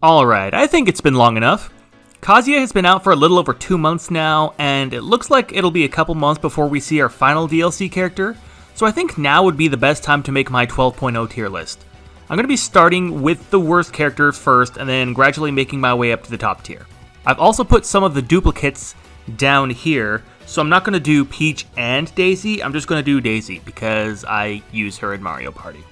Alright, I think it's been long enough. Kazuya has been out for a little over 2 months now, and it looks like it'll be a couple months before we see our final DLC character, so I think now would be the best time to make my 12.0 tier list. I'm going to be starting with the worst characters first, and then gradually making my way up to the top tier. I've also put some of the duplicates down here, so I'm not going to do Peach and Daisy, I'm just going to do Daisy, because I use her in Mario Party.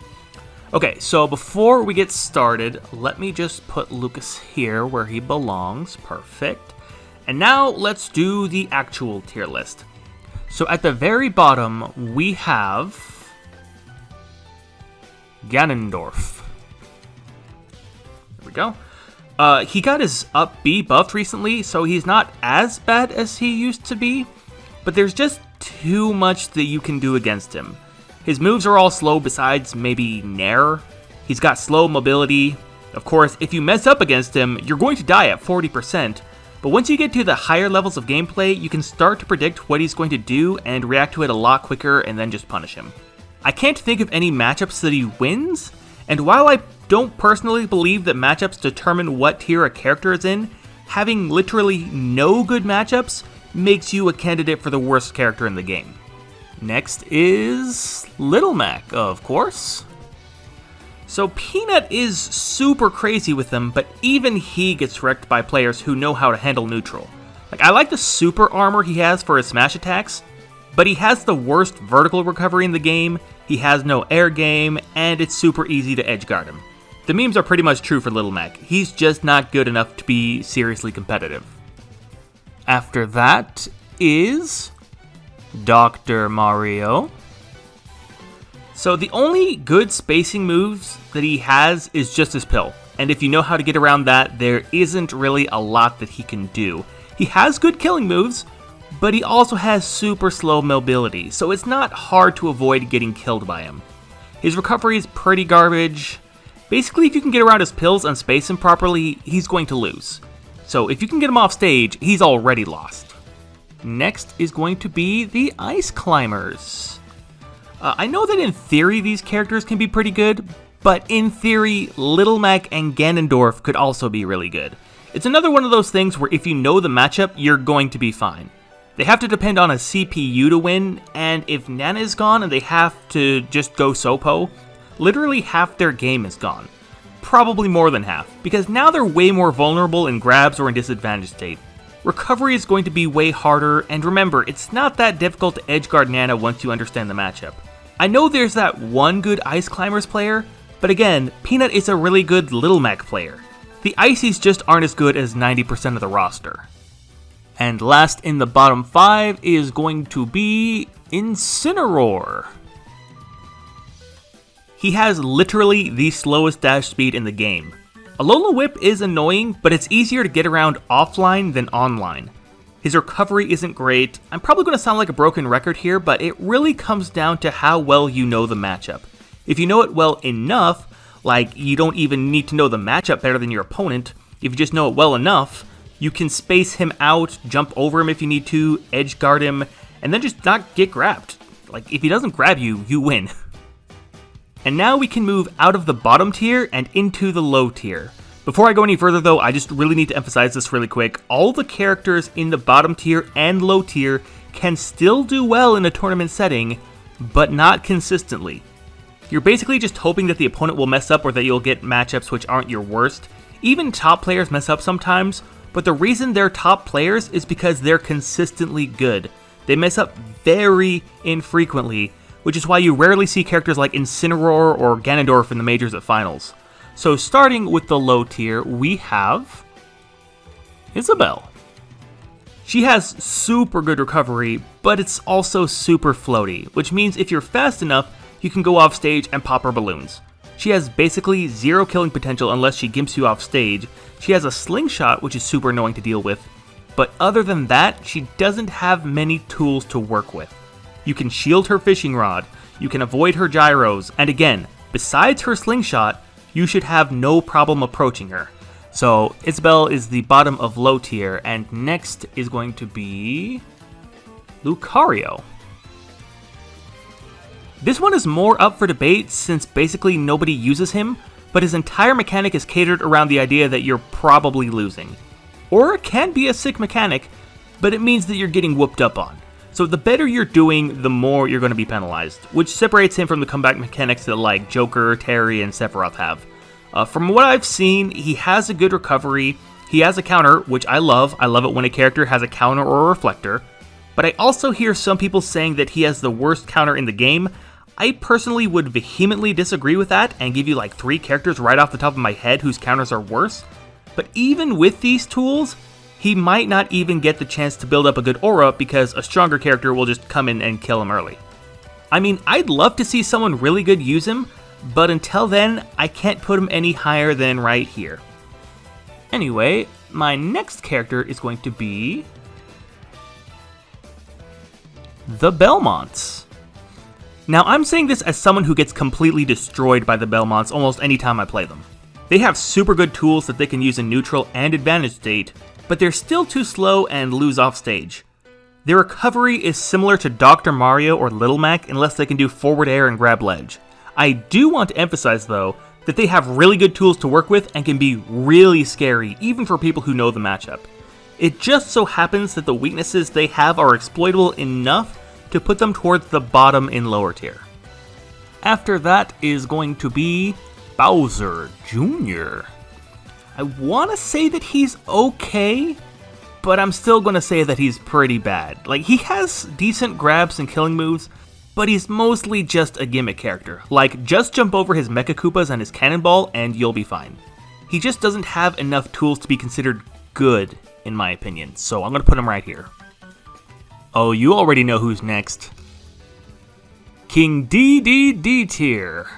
Okay, so before we get started, let me just put Lucas here where he belongs. Perfect. And now let's do the actual tier list. So at the very bottom, we have Ganondorf. There we go. He got his up B buffed recently, so he's not as bad as he used to be, but there's just too much that you can do against him. His moves are all slow besides maybe Nair. He's got slow mobility. Of course, if you mess up against him, you're going to die at 40%, but once you get to the higher levels of gameplay, you can start to predict what he's going to do and react to it a lot quicker and then just punish him. I can't think of any matchups that he wins, and while I don't personally believe that matchups determine what tier a character is in, having literally no good matchups makes you a candidate for the worst character in the game. Next is Little Mac, of course. So Peanut is super crazy with them, but even he gets wrecked by players who know how to handle neutral. I like the super armor he has for his smash attacks, but he has the worst vertical recovery in the game, he has no air game, and it's super easy to edgeguard him. The memes are pretty much true for Little Mac, he's just not good enough to be seriously competitive. After that is Dr. Mario. So the only good spacing moves that he has is just his pill, and if you know how to get around that, there isn't really a lot that he can do. He has good killing moves, but he also has super slow mobility, so it's not hard to avoid getting killed by him. His recovery is pretty garbage. Basically, if you can get around his pills and space him properly, he's going to lose. So if you can get him off stage, he's already lost. Next is going to be the Ice Climbers. I know that in theory these characters can be pretty good, but in theory, Little Mac and Ganondorf could also be really good. It's another one of those things where if you know the matchup, you're going to be fine. They have to depend on a CPU to win, and if Nana is gone and they have to just go Sopo, literally half their game is gone. Probably more than half, because now they're way more vulnerable in grabs or in disadvantaged state. Recovery is going to be way harder, and remember, it's not that difficult to edgeguard Nana once you understand the matchup. I know there's that one good Ice Climbers player, but again, Peanut is a really good Little Mac player. The Icies just aren't as good as 90% of the roster. And last in the bottom 5 is going to be Incineroar. He has literally the slowest dash speed in the game. Alola Whip is annoying, but it's easier to get around offline than online. His recovery isn't great. I'm probably going to sound like a broken record here, but it really comes down to how well you know the matchup. If you know it well enough, like you don't even need to know the matchup better than your opponent, if you just know it well enough, you can space him out, jump over him if you need to, edge guard him, and then just not get grabbed. Like, if he doesn't grab you, you win. And now we can move out of the bottom tier and into the low tier. Before I go any further though, I just really need to emphasize this really quick. All the characters in the bottom tier and low tier can still do well in a tournament setting, but not consistently. You're basically just hoping that the opponent will mess up or that you'll get matchups which aren't your worst. Even top players mess up sometimes, but the reason they're top players is because they're consistently good. They mess up very infrequently, which is why you rarely see characters like Incineroar or Ganondorf in the majors at finals. So starting with the low tier, we have Isabelle. She has super good recovery, but it's also super floaty, which means if you're fast enough, you can go off stage and pop her balloons. She has basically zero killing potential unless she gimps you off stage. She has a slingshot, which is super annoying to deal with, but other than that, she doesn't have many tools to work with. You can shield her fishing rod, you can avoid her gyros, and again, besides her slingshot, you should have no problem approaching her. So Isabelle is the bottom of low tier, and next is going to be Lucario. This one is more up for debate since basically nobody uses him, but his entire mechanic is catered around the idea that you're probably losing. Or it can be a sick mechanic, but it means that you're getting whooped up on. So the better you're doing, the more you're going to be penalized, which separates him from the comeback mechanics that like Joker, Terry, and Sephiroth have. From what I've seen, he has a good recovery, he has a counter, which I love it when a character has a counter or a reflector, but I also hear some people saying that he has the worst counter in the game. I personally would vehemently disagree with that and give you like 3 characters right off the top of my head whose counters are worse, but even with these tools, he might not even get the chance to build up a good aura because a stronger character will just come in and kill him early. I mean, I'd love to see someone really good use him, but until then, I can't put him any higher than right here. Anyway, my next character is going to be the Belmonts. Now, I'm saying this as someone who gets completely destroyed by the Belmonts almost any time I play them. They have super good tools that they can use in neutral and advantage state, but they're still too slow and lose off stage. Their recovery is similar to Dr. Mario or Little Mac unless they can do forward air and grab ledge. I do want to emphasize though, that they have really good tools to work with and can be really scary even for people who know the matchup. It just so happens that the weaknesses they have are exploitable enough to put them towards the bottom in lower tier. After that is going to be Bowser Jr. I want to say that he's okay, but I'm still going to say that he's pretty bad. Like, he has decent grabs and killing moves, but he's mostly just a gimmick character. Like, just jump over his Mecha Koopas and his Cannonball and you'll be fine. He just doesn't have enough tools to be considered good, in my opinion, so I'm going to put him right here. Oh, you already know who's next. King DDD tier.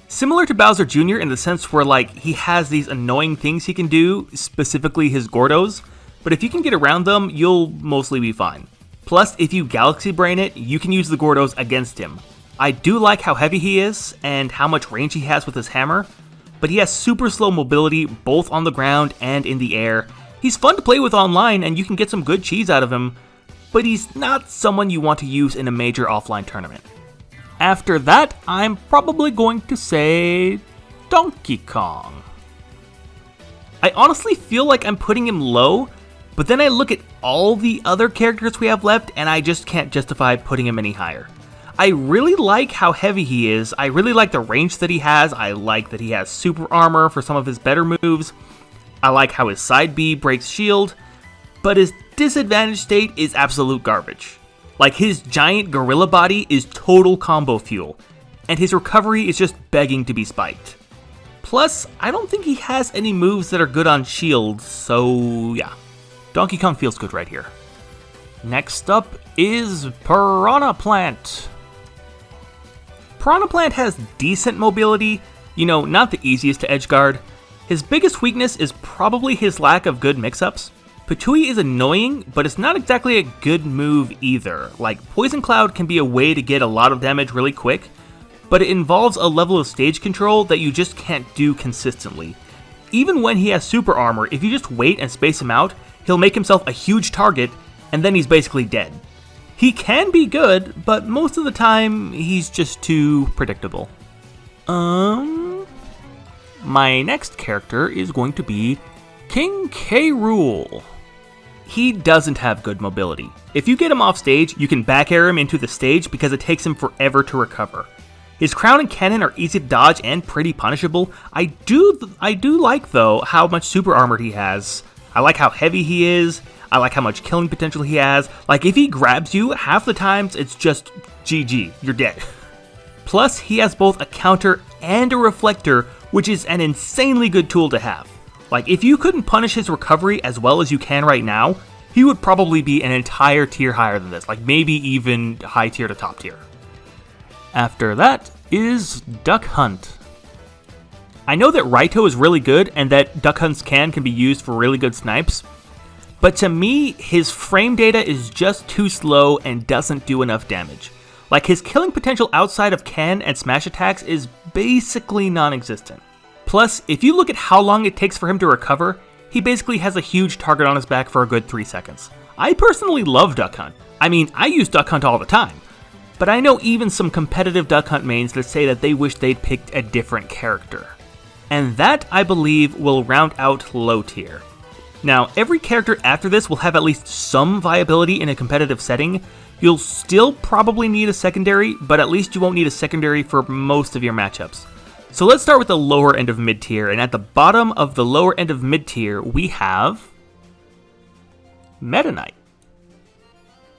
Similar to Bowser Jr. in the sense where, like, he has these annoying things he can do, specifically his Gordos, but if you can get around them, you'll mostly be fine. Plus, if you Galaxy Brain it, you can use the Gordos against him. I do like how heavy he is, and how much range he has with his hammer, but he has super slow mobility both on the ground and in the air. He's fun to play with online, and you can get some good cheese out of him, but he's not someone you want to use in a major offline tournament. After that, I'm probably going to say Donkey Kong. I honestly feel like I'm putting him low, but then I look at all the other characters we have left and I just can't justify putting him any higher. I really like how heavy he is, I really like the range that he has, I like that he has super armor for some of his better moves, I like how his side B breaks shield, but his disadvantage state is absolute garbage. Like, his giant gorilla body is total combo fuel, and his recovery is just begging to be spiked. Plus, I don't think he has any moves that are good on shield, so yeah. Donkey Kong feels good right here. Next up is Piranha Plant. Piranha Plant has decent mobility, you know, not the easiest to edgeguard. His biggest weakness is probably his lack of good mix-ups. Pichu is annoying, but it's not exactly a good move either. Like, Poison Cloud can be a way to get a lot of damage really quick, but it involves a level of stage control that you just can't do consistently. Even when he has super armor, if you just wait and space him out, he'll make himself a huge target, and then he's basically dead. He can be good, but most of the time, he's just too predictable. My next character is going to be King K Rool. He doesn't have good mobility. If you get him off stage, you can back air him into the stage because it takes him forever to recover. His crown and cannon are easy to dodge and pretty punishable. I do like, though, how much super armor he has. I like how heavy he is. I like how much killing potential he has. Like, if he grabs you, half the times it's just GG, you're dead. Plus, he has both a counter and a reflector, which is an insanely good tool to have. Like, if you couldn't punish his recovery as well as you can right now, he would probably be an entire tier higher than this, like maybe even high tier to top tier. After that is Duck Hunt. I know that Raito is really good and that Duck Hunt's can be used for really good snipes, but to me, his frame data is just too slow and doesn't do enough damage. Like, his killing potential outside of can and smash attacks is basically non-existent. Plus, if you look at how long it takes for him to recover, he basically has a huge target on his back for a good 3 seconds. I personally love Duck Hunt. I mean, I use Duck Hunt all the time. But I know even some competitive Duck Hunt mains that say that they wish they'd picked a different character. And that, I believe, will round out low tier. Now, every character after this will have at least some viability in a competitive setting. You'll still probably need a secondary, but at least you won't need a secondary for most of your matchups. So let's start with the lower end of mid-tier, and at the bottom of the lower end of mid-tier, we have Meta Knight.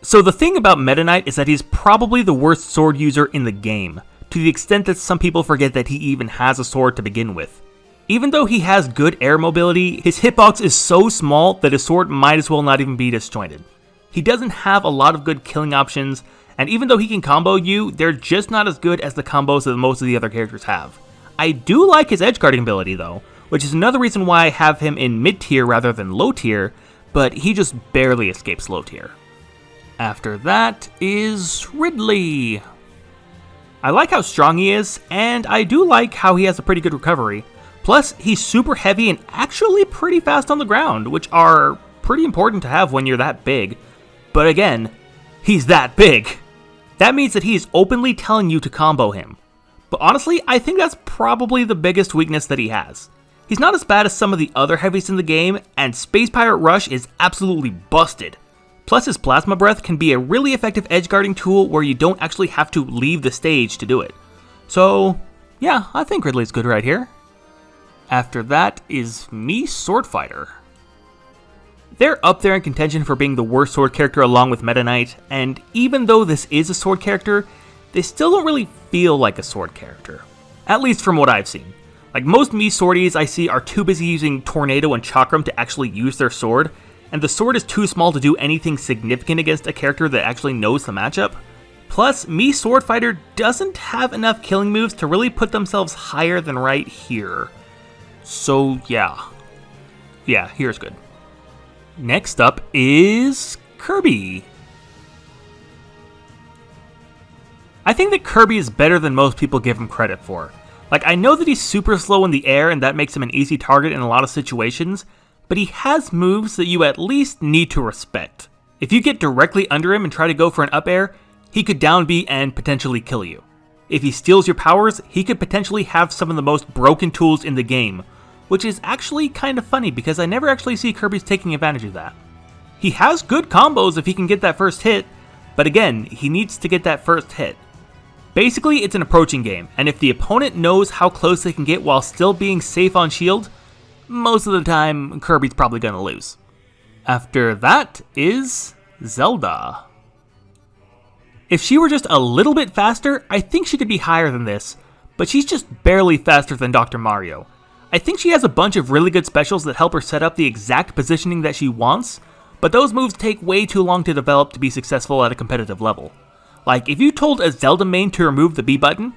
So the thing about Meta Knight is that he's probably the worst sword user in the game, to the extent that some people forget that he even has a sword to begin with. Even though he has good air mobility, his hitbox is so small that his sword might as well not even be disjointed. He doesn't have a lot of good killing options, and even though he can combo you, they're just not as good as the combos that most of the other characters have. I do like his edge guarding ability though, which is another reason why I have him in mid tier rather than low tier, but he just barely escapes low tier. After that is Ridley. I like how strong he is, and I do like how he has a pretty good recovery. Plus, he's super heavy and actually pretty fast on the ground, which are pretty important to have when you're that big. But again, he's that big. That means that he's openly telling you to combo him. But honestly, I think that's probably the biggest weakness that he has. He's not as bad as some of the other heavies in the game, and Space Pirate Rush is absolutely busted. Plus, his Plasma Breath can be a really effective edge guarding tool where you don't actually have to leave the stage to do it. So, yeah, I think Ridley's good right here. After that is Mii Sword Fighter. They're up there in contention for being the worst sword character along with Meta Knight, and even though this is a sword character, they still don't really feel like a sword character. At least from what I've seen. Like most Mii Swordies I see are too busy using Tornado and Chakram to actually use their sword, and the sword is too small to do anything significant against a character that actually knows the matchup. Plus, Mii Sword Fighter doesn't have enough killing moves to really put themselves higher than right here. So yeah, here's good. Next up is Kirby. I think that Kirby is better than most people give him credit for. Like, I know that he's super slow in the air and that makes him an easy target in a lot of situations, but he has moves that you at least need to respect. If you get directly under him and try to go for an up air, he could down B and potentially kill you. If he steals your powers, he could potentially have some of the most broken tools in the game, which is actually kind of funny because I never actually see Kirby's taking advantage of that. He has good combos if he can get that first hit, but again, he needs to get that first hit. Basically, it's an approaching game, and if the opponent knows how close they can get while still being safe on shield, most of the time, Kirby's probably gonna lose. After that is Zelda. If she were just a little bit faster, I think she could be higher than this, but she's just barely faster than Dr. Mario. I think she has a bunch of really good specials that help her set up the exact positioning that she wants, but those moves take way too long to develop to be successful at a competitive level. Like, if you told a Zelda main to remove the B button,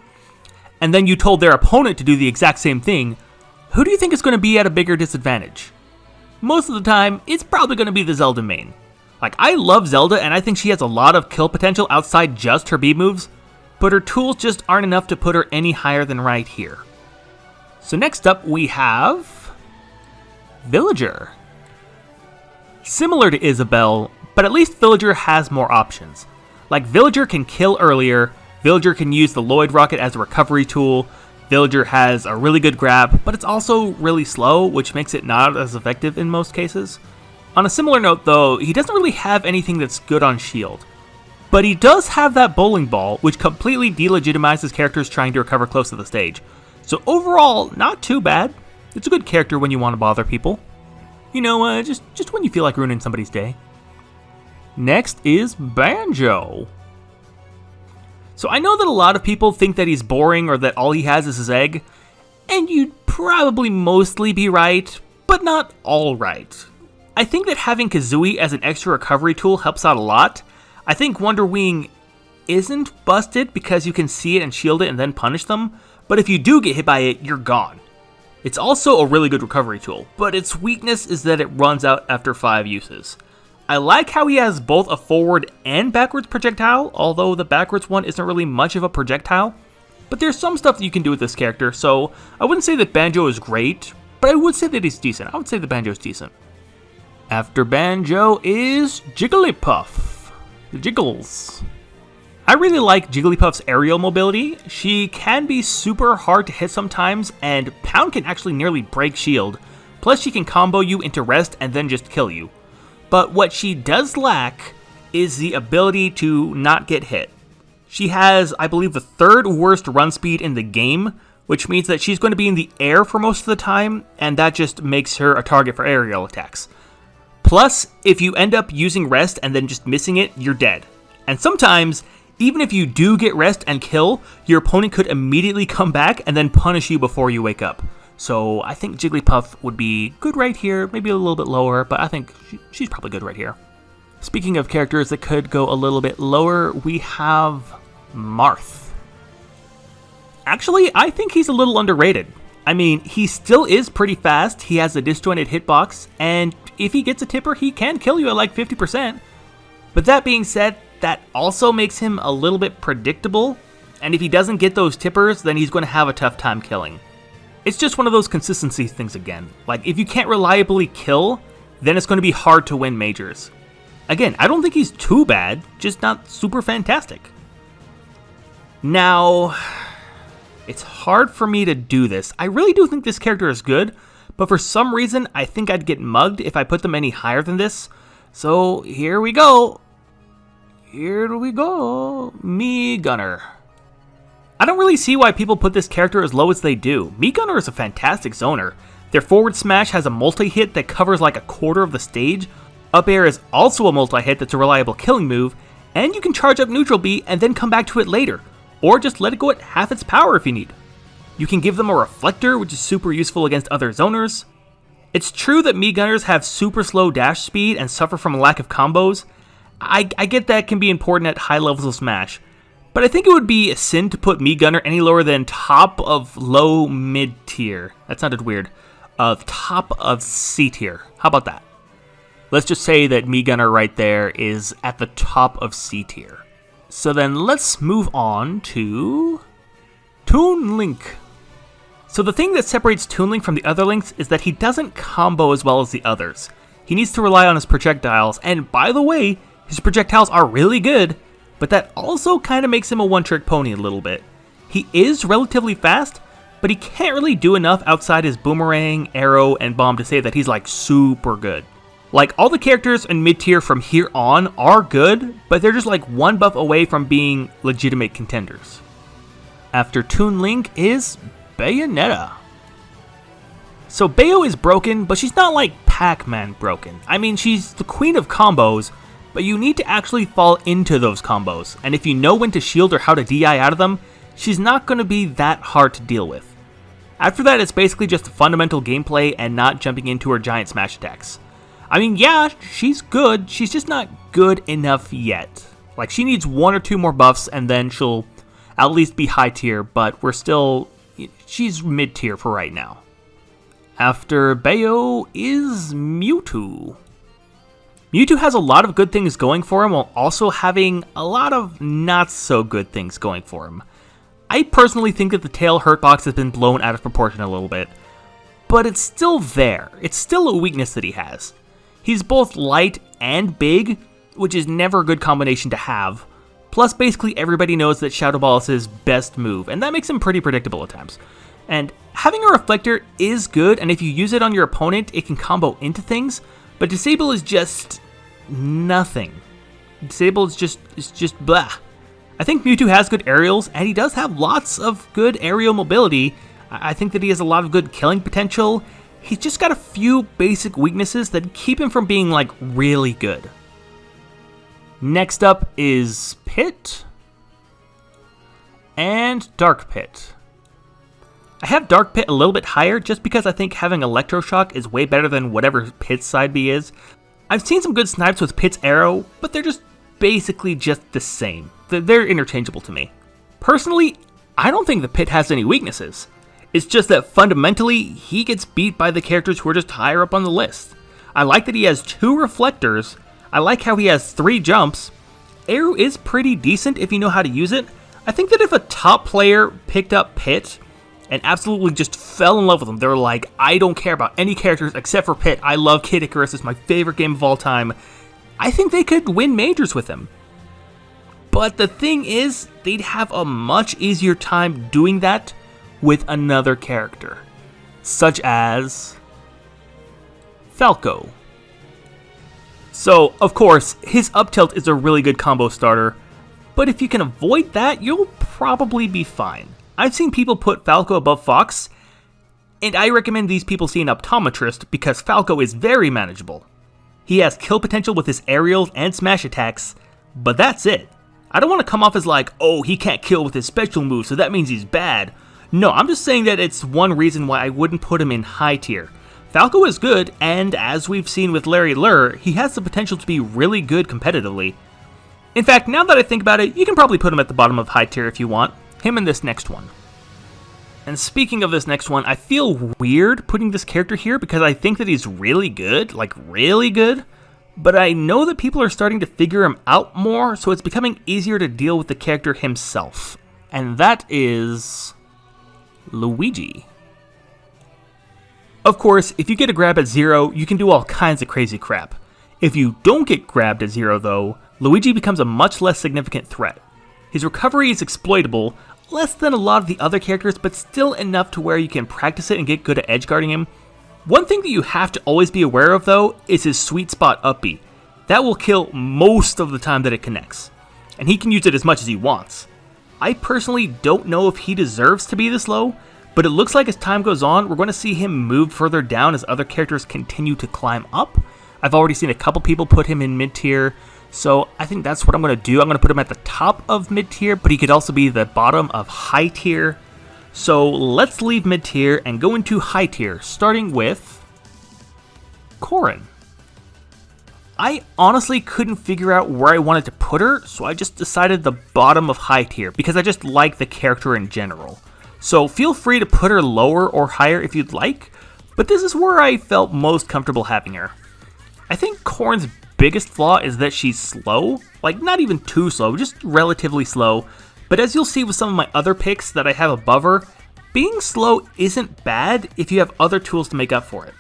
and then you told their opponent to do the exact same thing, who do you think is going to be at a bigger disadvantage? Most of the time, it's probably going to be the Zelda main. Like, I love Zelda and I think she has a lot of kill potential outside just her B moves, but her tools just aren't enough to put her any higher than right here. So next up we have Villager. Similar to Isabelle, but at least Villager has more options. Like, Villager can kill earlier, Villager can use the Lloyd Rocket as a recovery tool, Villager has a really good grab, but it's also really slow, which makes it not as effective in most cases. On a similar note though, he doesn't really have anything that's good on shield. But he does have that bowling ball, which completely delegitimizes characters trying to recover close to the stage. So overall, not too bad. It's a good character when you want to bother people. You know, just when you feel like ruining somebody's day. Next is Banjo. So I know that a lot of people think that he's boring or that all he has is his egg, and you'd probably mostly be right, but not all right. I think that having Kazuya as an extra recovery tool helps out a lot. I think Wonder Wing isn't busted because you can see it and shield it and then punish them, but if you do get hit by it, you're gone. It's also a really good recovery tool, but its weakness is that it runs out after 5 uses. I like how he has both a forward and backwards projectile, although the backwards one isn't really much of a projectile. But there's some stuff that you can do with this character, so I wouldn't say that Banjo is great, but I would say that he's decent. I would say that Banjo's decent. After Banjo is Jigglypuff. The Jiggles. I really like Jigglypuff's aerial mobility. She can be super hard to hit sometimes, and Pound can actually nearly break shield. Plus she can combo you into rest and then just kill you. But what she does lack is the ability to not get hit. She has, I believe, the 3rd worst run speed in the game, which means that she's going to be in the air for most of the time, and that just makes her a target for aerial attacks. Plus, if you end up using rest and then just missing it, you're dead. And sometimes, even if you do get rest and kill, your opponent could immediately come back and then punish you before you wake up. So I think Jigglypuff would be good right here, maybe a little bit lower, but I think she's probably good right here. Speaking of characters that could go a little bit lower, we have Marth. Actually, I think he's a little underrated. I mean, he still is pretty fast, he has a disjointed hitbox, and if he gets a tipper, he can kill you at like 50%. But that being said, that also makes him a little bit predictable, and if he doesn't get those tippers, then he's going to have a tough time killing. It's just one of those consistency things again. Like, if you can't reliably kill, then it's going to be hard to win majors. Again, I don't think he's too bad, just not super fantastic. Now, it's hard for me to do this. I really do think this character is good, but for some reason, I think I'd get mugged if I put them any higher than this. So, here we go. Here we go. Mii Gunner. I don't really see why people put this character as low as they do. Mii Gunner is a fantastic zoner. Their forward smash has a multi-hit that covers like a quarter of the stage. Up air is also a multi-hit that's a reliable killing move, and you can charge up neutral B and then come back to it later, or just let it go at half its power if you need. You can give them a reflector, which is super useful against other zoners. It's true that Mii Gunners have super slow dash speed and suffer from a lack of combos. I get that can be important at high levels of Smash, but I think it would be a sin to put Mii Gunner any lower than top of low mid tier. That sounded weird. Top of C tier. How about that? Let's just say that Mii Gunner right there is at the top of C tier. So then let's move on to Toon Link. So the thing that separates Toon Link from the other Links is that he doesn't combo as well as the others. He needs to rely on his projectiles, and by the way, his projectiles are really good, but that also kind of makes him a one-trick pony a little bit. He is relatively fast, but he can't really do enough outside his boomerang, arrow, and bomb to say that he's like super good. Like, all the characters in mid-tier from here on are good, but they're just like one buff away from being legitimate contenders. After Toon Link is Bayonetta. So Bayo is broken, but she's not like Pac-Man broken. I mean, she's the queen of combos, but you need to actually fall into those combos, and if you know when to shield or how to DI out of them, she's not going to be that hard to deal with. After that, it's basically just fundamental gameplay and not jumping into her giant smash attacks. I mean, yeah, she's good, she's just not good enough yet. Like, she needs 1 or 2 more buffs, and then she'll at least be high tier, but she's mid tier for right now. After Bayo is Mewtwo. Mewtwo has a lot of good things going for him while also having a lot of not so good things going for him. I personally think that the tail hurt box has been blown out of proportion a little bit, but it's still there. It's still a weakness that he has. He's both light and big, which is never a good combination to have. Plus, basically everybody knows that Shadow Ball is his best move, and that makes him pretty predictable at times. And having a reflector is good, and if you use it on your opponent, it can combo into things, but Disable is just nothing. Disable is just blah. I think Mewtwo has good aerials, and he does have lots of good aerial mobility. I think that he has a lot of good killing potential. He's just got a few basic weaknesses that keep him from being, like, really good. Next up is Pit and Dark Pit. I have Dark Pit a little bit higher just because I think having Electroshock is way better than whatever Pit's side B is. I've seen some good snipes with Pit's arrow, but they're just basically just the same. They're interchangeable to me. Personally, I don't think the Pit has any weaknesses. It's just that fundamentally, he gets beat by the characters who are just higher up on the list. I like that he has 2 reflectors. I like how he has 3 jumps. Arrow is pretty decent if you know how to use it. I think that if a top player picked up Pit and absolutely just fell in love with him, they were like, I don't care about any characters except for Pit. I love Kid Icarus. It's my favorite game of all time. I think they could win majors with him. But the thing is, they'd have a much easier time doing that with another character, such as Falco. So, of course, his up tilt is a really good combo starter, but if you can avoid that, you'll probably be fine. I've seen people put Falco above Fox, and I recommend these people see an optometrist because Falco is very manageable. He has kill potential with his aerials and smash attacks, but that's it. I don't want to come off as like, oh, he can't kill with his special moves, so that means he's bad. No, I'm just saying that it's one reason why I wouldn't put him in high tier. Falco is good, and as we've seen with Larry Lurr, he has the potential to be really good competitively. In fact, now that I think about it, you can probably put him at the bottom of high tier if you want. Him in this next one. And speaking of this next one, I feel weird putting this character here because I think that he's really good, like really good. But I know that people are starting to figure him out more, so it's becoming easier to deal with the character himself. And that is Luigi. Of course, if you get a grab at 0, you can do all kinds of crazy crap. If you don't get grabbed at 0 though, Luigi becomes a much less significant threat. His recovery is exploitable, less than a lot of the other characters, but still enough to where you can practice it and get good at edgeguarding him. One thing that you have to always be aware of though is his sweet spot up B. That will kill most of the time that it connects, and he can use it as much as he wants. I personally don't know if he deserves to be this low, but it looks like as time goes on, we're going to see him move further down as other characters continue to climb up. I've already seen a couple people put him in mid tier, so I think that's what I'm going to do. I'm going to put him at the top of mid tier, but he could also be the bottom of high tier. So let's leave mid tier and go into high tier, starting with Corin. I honestly couldn't figure out where I wanted to put her, so I just decided the bottom of high tier because I just like the character in general. So feel free to put her lower or higher if you'd like, but this is where I felt most comfortable having her. I think Corin's biggest flaw is that she's slow, like not even too slow, just relatively slow, but as you'll see with some of my other picks that I have above her, being slow isn't bad if you have other tools to make up for it.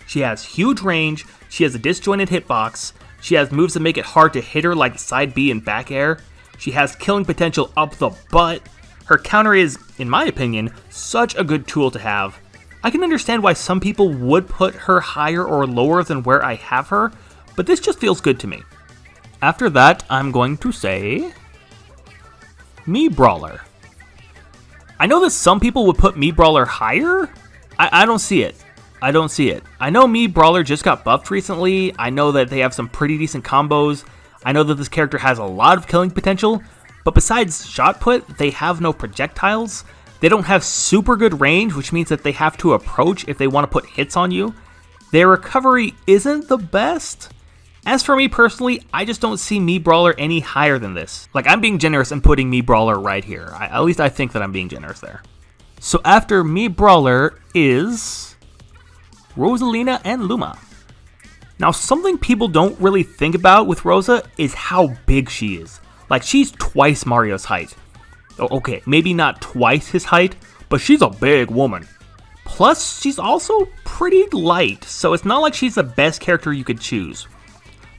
She has huge range, she has a disjointed hitbox, she has moves that make it hard to hit her like side B and back air, she has killing potential up the butt, her counter is, in my opinion, such a good tool to have. I can understand why some people would put her higher or lower than where I have her, but this just feels good to me. After that, I'm going to say Mii Brawler. I know that some people would put Mii Brawler higher. I don't see it. I don't see it. I know Mii Brawler just got buffed recently. I know that they have some pretty decent combos. I know that this character has a lot of killing potential, but besides shot put, they have no projectiles. They don't have super good range, which means that they have to approach if they want to put hits on you. Their recovery isn't the best. As for me personally, I just don't see Mii Brawler any higher than this. Like, I'm being generous and putting Mii Brawler right here. At least I think that I'm being generous there. So after Mii Brawler is Rosalina and Luma. Now, something people don't really think about with Rosa is how big she is. Like, she's twice Mario's height. Okay, maybe not twice his height, but she's a big woman. Plus, she's also pretty light, so it's not like she's the best character you could choose.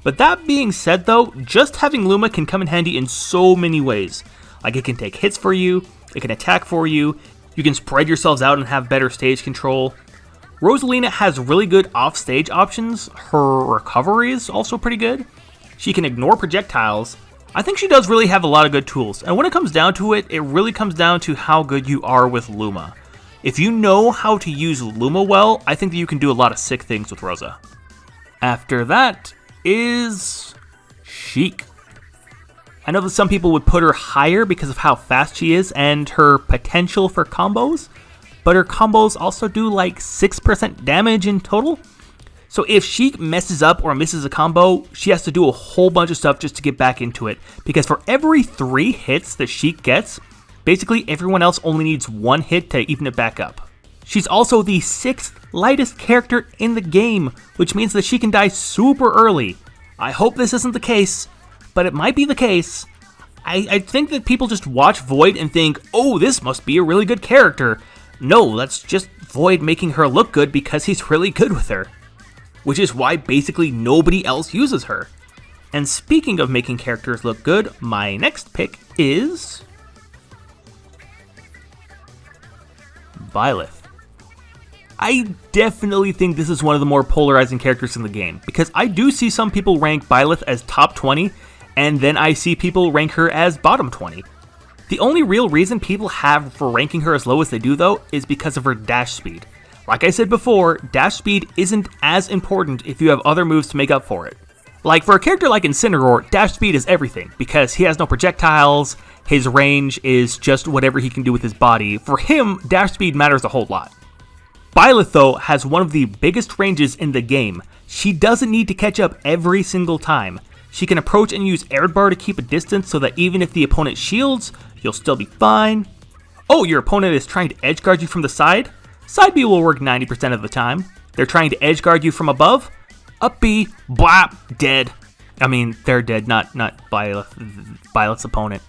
But that being said though, just having Luma can come in handy in so many ways. Like, it can take hits for you, it can attack for you, you can spread yourselves out and have better stage control. Rosalina has really good off-stage options, her recovery is also pretty good. She can ignore projectiles. I think she does really have a lot of good tools, and when it comes down to it, it really comes down to how good you are with Luma. If you know how to use Luma well, I think that you can do a lot of sick things with Rosa. After that is Chic. I know that some people would put her higher because of how fast she is and her potential for combos, but her combos also do like 6% damage in total. So if Chic messes up or misses a combo, she has to do a whole bunch of stuff just to get back into it, because for every 3 hits that Chic gets, basically everyone else only needs 1 hit to even it back up. She's also the 6th lightest character in the game, which means that she can die super early. I hope this isn't the case, but it might be the case. I think that people just watch Void and think, oh, this must be a really good character. No, that's just Void making her look good because he's really good with her. Which is why basically nobody else uses her. And speaking of making characters look good, my next pick is Byleth. I definitely think this is one of the more polarizing characters in the game, because I do see some people rank Byleth as top 20, and then I see people rank her as bottom 20. The only real reason people have for ranking her as low as they do, though, is because of her dash speed. Like I said before, dash speed isn't as important if you have other moves to make up for it. Like, for a character like Incineroar, dash speed is everything, because he has no projectiles, his range is just whatever he can do with his body. For him, dash speed matters a whole lot. Byleth, though, has one of the biggest ranges in the game. She doesn't need to catch up every single time. She can approach and use air bar to keep a distance so that even if the opponent shields, you'll still be fine. Oh, your opponent is trying to edge guard you from the side? Side B will work 90% of the time. They're trying to edge guard you from above? Up B, blap, dead. I mean, they're dead, not Byleth's opponent.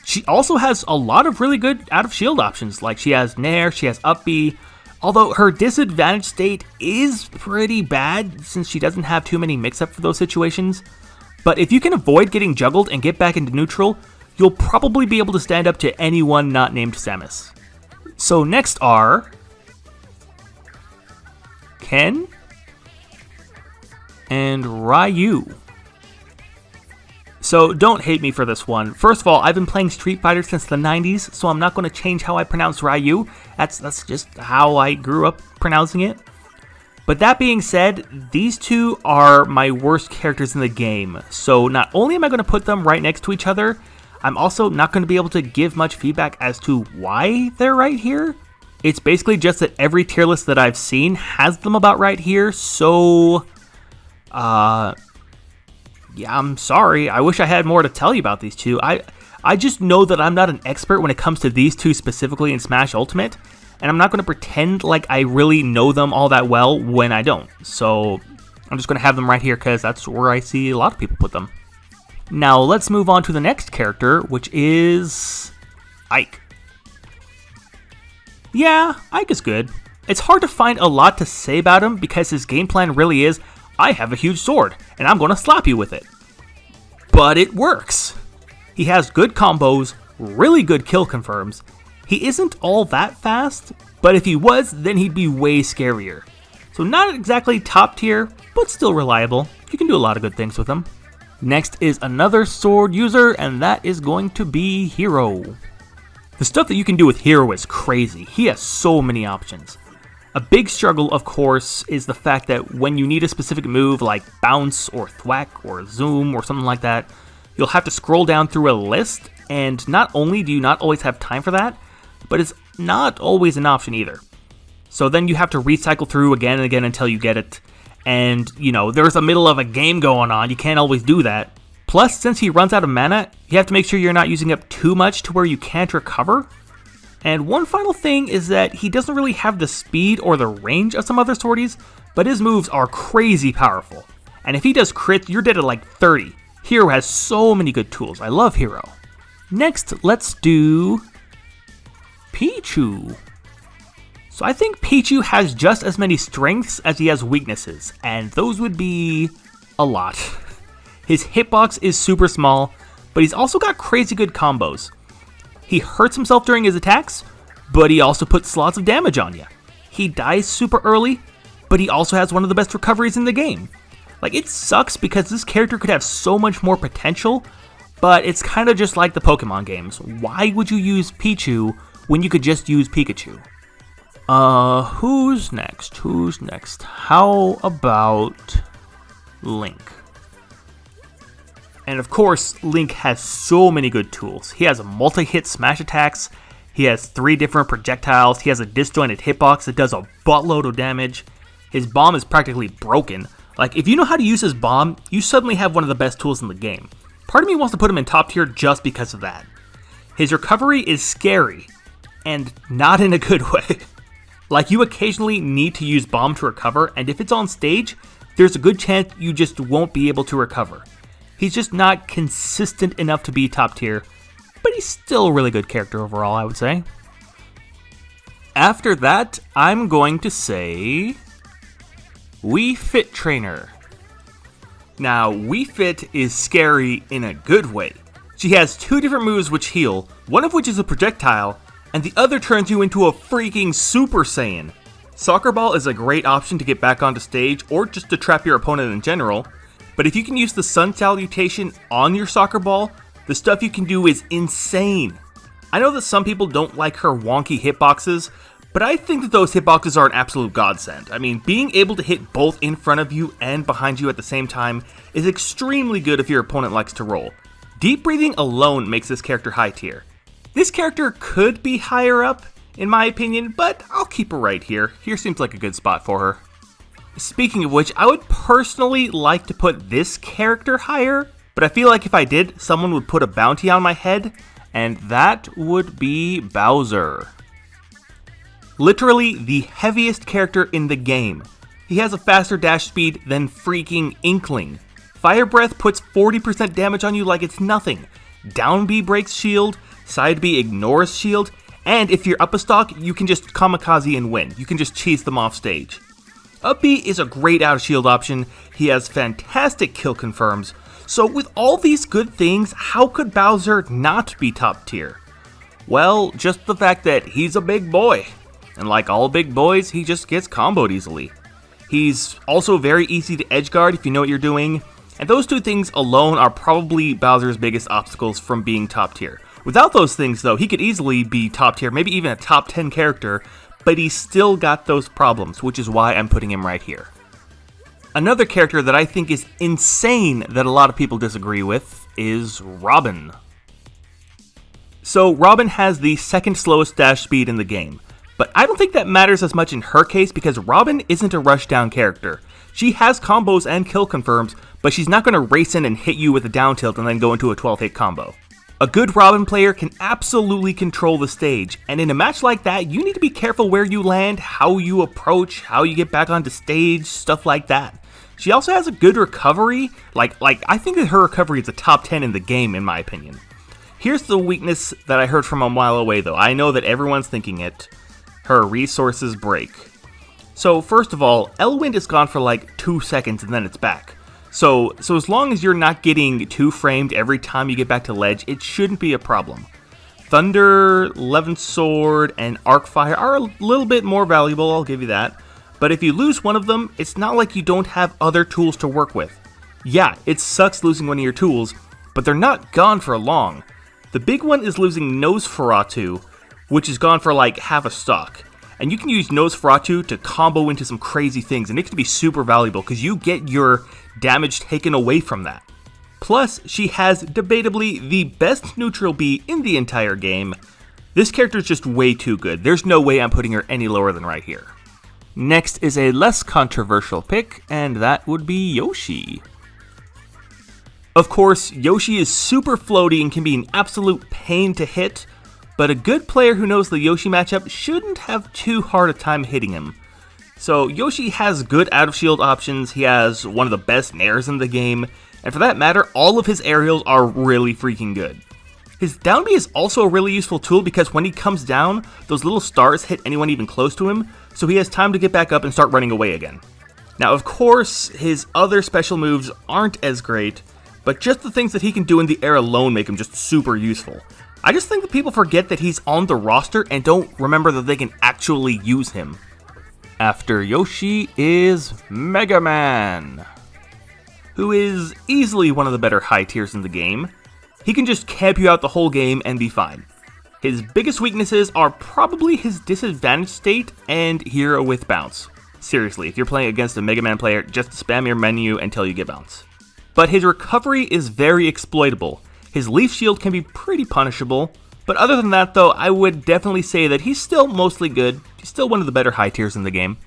She also has a lot of really good out of shield options, like she has Nair, she has up B, although her disadvantage state is pretty bad since she doesn't have too many mix-up for those situations. But if you can avoid getting juggled and get back into neutral, you'll probably be able to stand up to anyone not named Samus. So next are Ken and Ryu. So don't hate me for this one. First of all, I've been playing Street Fighter since the 90s, so I'm not going to change how I pronounce Ryu. That's just how I grew up pronouncing it. But that being said, these two are my worst characters in the game. So not only am I going to put them right next to each other, I'm also not going to be able to give much feedback as to why they're right here. It's basically just that every tier list that I've seen has them about right here, so yeah, I'm sorry. I wish I had more to tell you about these two. I just know that I'm not an expert when it comes to these two specifically in Smash Ultimate, and I'm not going to pretend like I really know them all that well when I don't. So I'm just going to have them right here because that's where I see a lot of people put them. Now let's move on to the next character, which is Ike. Yeah, Ike is good. It's hard to find a lot to say about him because his game plan really is, I have a huge sword, and I'm going to slap you with it. But it works. He has good combos, really good kill confirms. He isn't all that fast, but if he was, then he'd be way scarier. So not exactly top tier, but still reliable. You can do a lot of good things with him. Next is another sword user, and that is going to be Hiro. The stuff that you can do with Hiro is crazy. He has so many options. A big struggle, of course, is the fact that when you need a specific move like bounce or thwack or zoom or something like that, you'll have to scroll down through a list, and not only do you not always have time for that, but it's not always an option either. So then you have to recycle through again and again until you get it, and, you know, there's the middle of a game going on, you can't always do that. Plus, since he runs out of mana, you have to make sure you're not using up too much to where you can't recover. And one final thing is that he doesn't really have the speed or the range of some other swordies, but his moves are crazy powerful. And if he does crits, you're dead at like 30. Hiro has so many good tools. I love Hiro. Next, let's do Pichu. So I think Pichu has just as many strengths as he has weaknesses, and those would be a lot. His hitbox is super small, but he's also got crazy good combos. He hurts himself during his attacks, but he also puts lots of damage on you. He dies super early, but he also has one of the best recoveries in the game. Like, it sucks because this character could have so much more potential, but it's kind of just like the Pokemon games. Why would you use Pichu when you could just use Pikachu? Who's next? How about Link? And of course, Link has so many good tools. He has multi-hit smash attacks, he has 3 different projectiles, he has a disjointed hitbox that does a buttload of damage. His bomb is practically broken. Like, if you know how to use his bomb, you suddenly have one of the best tools in the game. Part of me wants to put him in top tier just because of that. His recovery is scary, and not in a good way. Like, you occasionally need to use bomb to recover, and if it's on stage, there's a good chance you just won't be able to recover. He's just not consistent enough to be top tier, but he's still a really good character overall, I would say. After that, I'm going to say Wii Fit Trainer. Now, Wii Fit is scary in a good way. She has 2 different moves which heal, one of which is a projectile, and the other turns you into a freaking Super Saiyan. Soccer Ball is a great option to get back onto stage or just to trap your opponent in general, but if you can use the Sun Salutation on your Soccer Ball, the stuff you can do is insane. I know that some people don't like her wonky hitboxes, but I think that those hitboxes are an absolute godsend. I mean, being able to hit both in front of you and behind you at the same time is extremely good if your opponent likes to roll. Deep breathing alone makes this character high tier. This character could be higher up, in my opinion, but I'll keep her right here. Here seems like a good spot for her. Speaking of which, I would personally like to put this character higher, but I feel like if I did, someone would put a bounty on my head, and that would be Bowser. Literally the heaviest character in the game. He has a faster dash speed than freaking Inkling. Fire Breath puts 40% damage on you like it's nothing. Down B breaks shield, side B ignores shield, and if you're up a stock, you can just kamikaze and win. You can just cheese them off stage. Up B is a great out of shield option. He has fantastic kill confirms. So with all these good things, how could Bowser not be top tier? Well, just the fact that he's a big boy. And like all big boys, he just gets comboed easily. He's also very easy to edgeguard if you know what you're doing. And those 2 things alone are probably Bowser's biggest obstacles from being top tier. Without those things though, he could easily be top tier, maybe even a top 10 character, but he's still got those problems, which is why I'm putting him right here. Another character that I think is insane that a lot of people disagree with is Robin. So Robin has the 2nd slowest dash speed in the game, but I don't think that matters as much in her case because Robin isn't a rushdown character. She has combos and kill confirms, but she's not going to race in and hit you with a down tilt and then go into a 12-hit combo. A good Robin player can absolutely control the stage, and in a match like that, you need to be careful where you land, how you approach, how you get back onto stage, stuff like that. She also has a good recovery, like I think that her recovery is a top 10 in the game in my opinion. Here's the weakness that I heard from a mile away though, I know that everyone's thinking it. Her resources break. So first of all, Elwind is gone for like 2 seconds and then it's back. So as long as you're not getting 2-framed every time you get back to ledge, it shouldn't be a problem. Thunder, Levin Sword, and Arc Fire are a little bit more valuable, I'll give you that. But if you lose one of them, it's not like you don't have other tools to work with. Yeah, it sucks losing one of your tools, but they're not gone for long. The big one is losing Nosferatu, which is gone for like half a stock. And you can use Nosferatu to combo into some crazy things, and it can be super valuable because you get your damage taken away from that. Plus, she has debatably the best neutral B in the entire game. This character is just way too good. There's no way I'm putting her any lower than right here. Next is a less controversial pick, and that would be Yoshi. Of course, Yoshi is super floaty and can be an absolute pain to hit, but a good player who knows the Yoshi matchup shouldn't have too hard a time hitting him. So Yoshi has good out of shield options, he has one of the best nairs in the game, and for that matter, all of his aerials are really freaking good. His down B is also a really useful tool because when he comes down, those little stars hit anyone even close to him, so he has time to get back up and start running away again. Now of course, his other special moves aren't as great, but just the things that he can do in the air alone make him just super useful. I just think that people forget that he's on the roster and don't remember that they can actually use him. After Yoshi is Mega Man, who is easily one of the better high tiers in the game. He can just camp you out the whole game and be fine. His biggest weaknesses are probably his disadvantage state and Hiro with bounce. Seriously, if you're playing against a Mega Man player, just spam your menu until you get bounce. But his recovery is very exploitable. His leaf shield can be pretty punishable, but other than that though, I would definitely say that he's still mostly good. He's still one of the better high tiers in the game.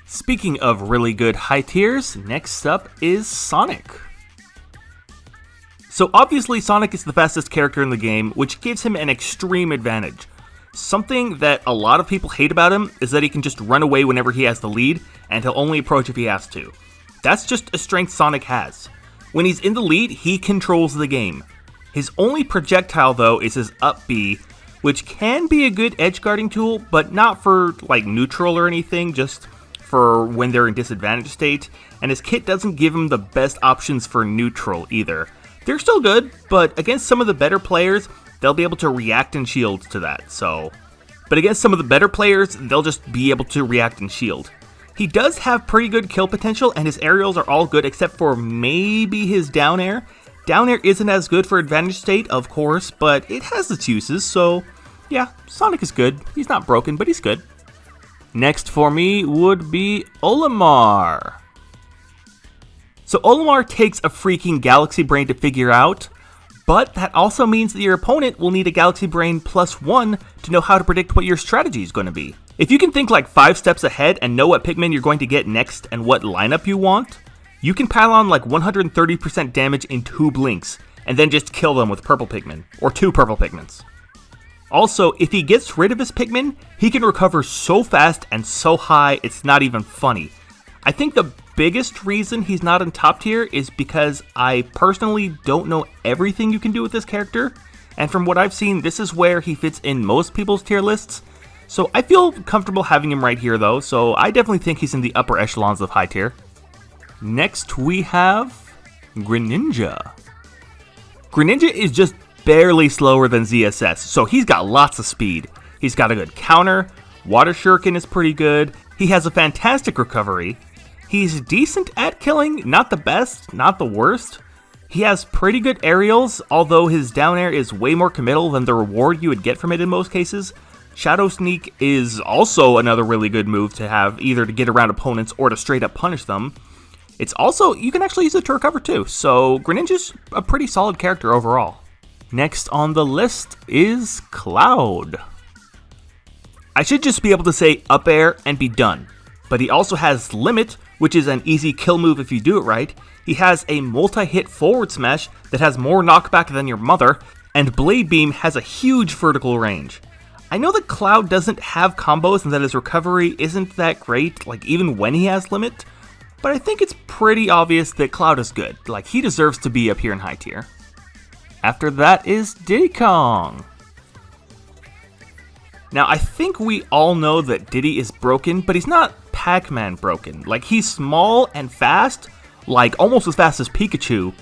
Speaking of really good high tiers, next up is Sonic. So obviously Sonic is the fastest character in the game, which gives him an extreme advantage. Something that a lot of people hate about him is that he can just run away whenever he has the lead, and he'll only approach if he has to. That's just a strength Sonic has. When he's in the lead, he controls the game. His only projectile though is his up B, which can be a good edge guarding tool, but not for like neutral or anything, just for when they're in disadvantage state. and his kit doesn't give him the best options for neutral either. They're still good, but against some of the better players, they'll be able to react and shield to that, so... But against some of the better players, they'll just be able to react and shield. He does have pretty good kill potential, and his aerials are all good except for maybe his down air. Down air isn't as good for advantage state, of course, but it has its uses, so yeah, Sonic is good. He's not broken, but he's good. Next for me would be Olamar. So Olamar takes a freaking Galaxy Brain to figure out, but that also means that your opponent will need a Galaxy Brain +1 to know how to predict what your strategy is going to be. If you can think like 5 steps ahead and know what Pikmin you're going to get next and what lineup you want, you can pile on like 130% damage in 2 blinks, and then just kill them with purple Pikmin, or 2 purple Pikmins. Also, if he gets rid of his Pikmin, he can recover so fast and so high it's not even funny. I think the biggest reason he's not in top tier is because I personally don't know everything you can do with this character, and from what I've seen, this is where he fits in most people's tier lists. So I feel comfortable having him right here though, so I definitely think he's in the upper echelons of high tier. Next we have Greninja. Greninja is just barely slower than ZSS, so he's got lots of speed. He's got a good counter, Water Shuriken is pretty good, he has a fantastic recovery, he's decent at killing, not the best, not the worst. He has pretty good aerials, although his down air is way more committal than the reward you would get from it in most cases. Shadow Sneak is also another really good move to have, either to get around opponents or to straight up punish them. It's also, you can actually use it to recover too, so Greninja's a pretty solid character overall. Next on the list is Cloud. I should just be able to say up air and be done, but he also has Limit, which is an easy kill move if you do it right. He has a multi-hit forward smash that has more knockback than your mother, and Blade Beam has a huge vertical range. I know that Cloud doesn't have combos and that his recovery isn't that great, like even when he has Limit, but I think it's pretty obvious that Cloud is good, like he deserves to be up here in high tier. After that is Diddy Kong. Now I think we all know that Diddy is broken, but he's not Pac-Man broken. Like he's small and fast, like almost as fast as Pikachu.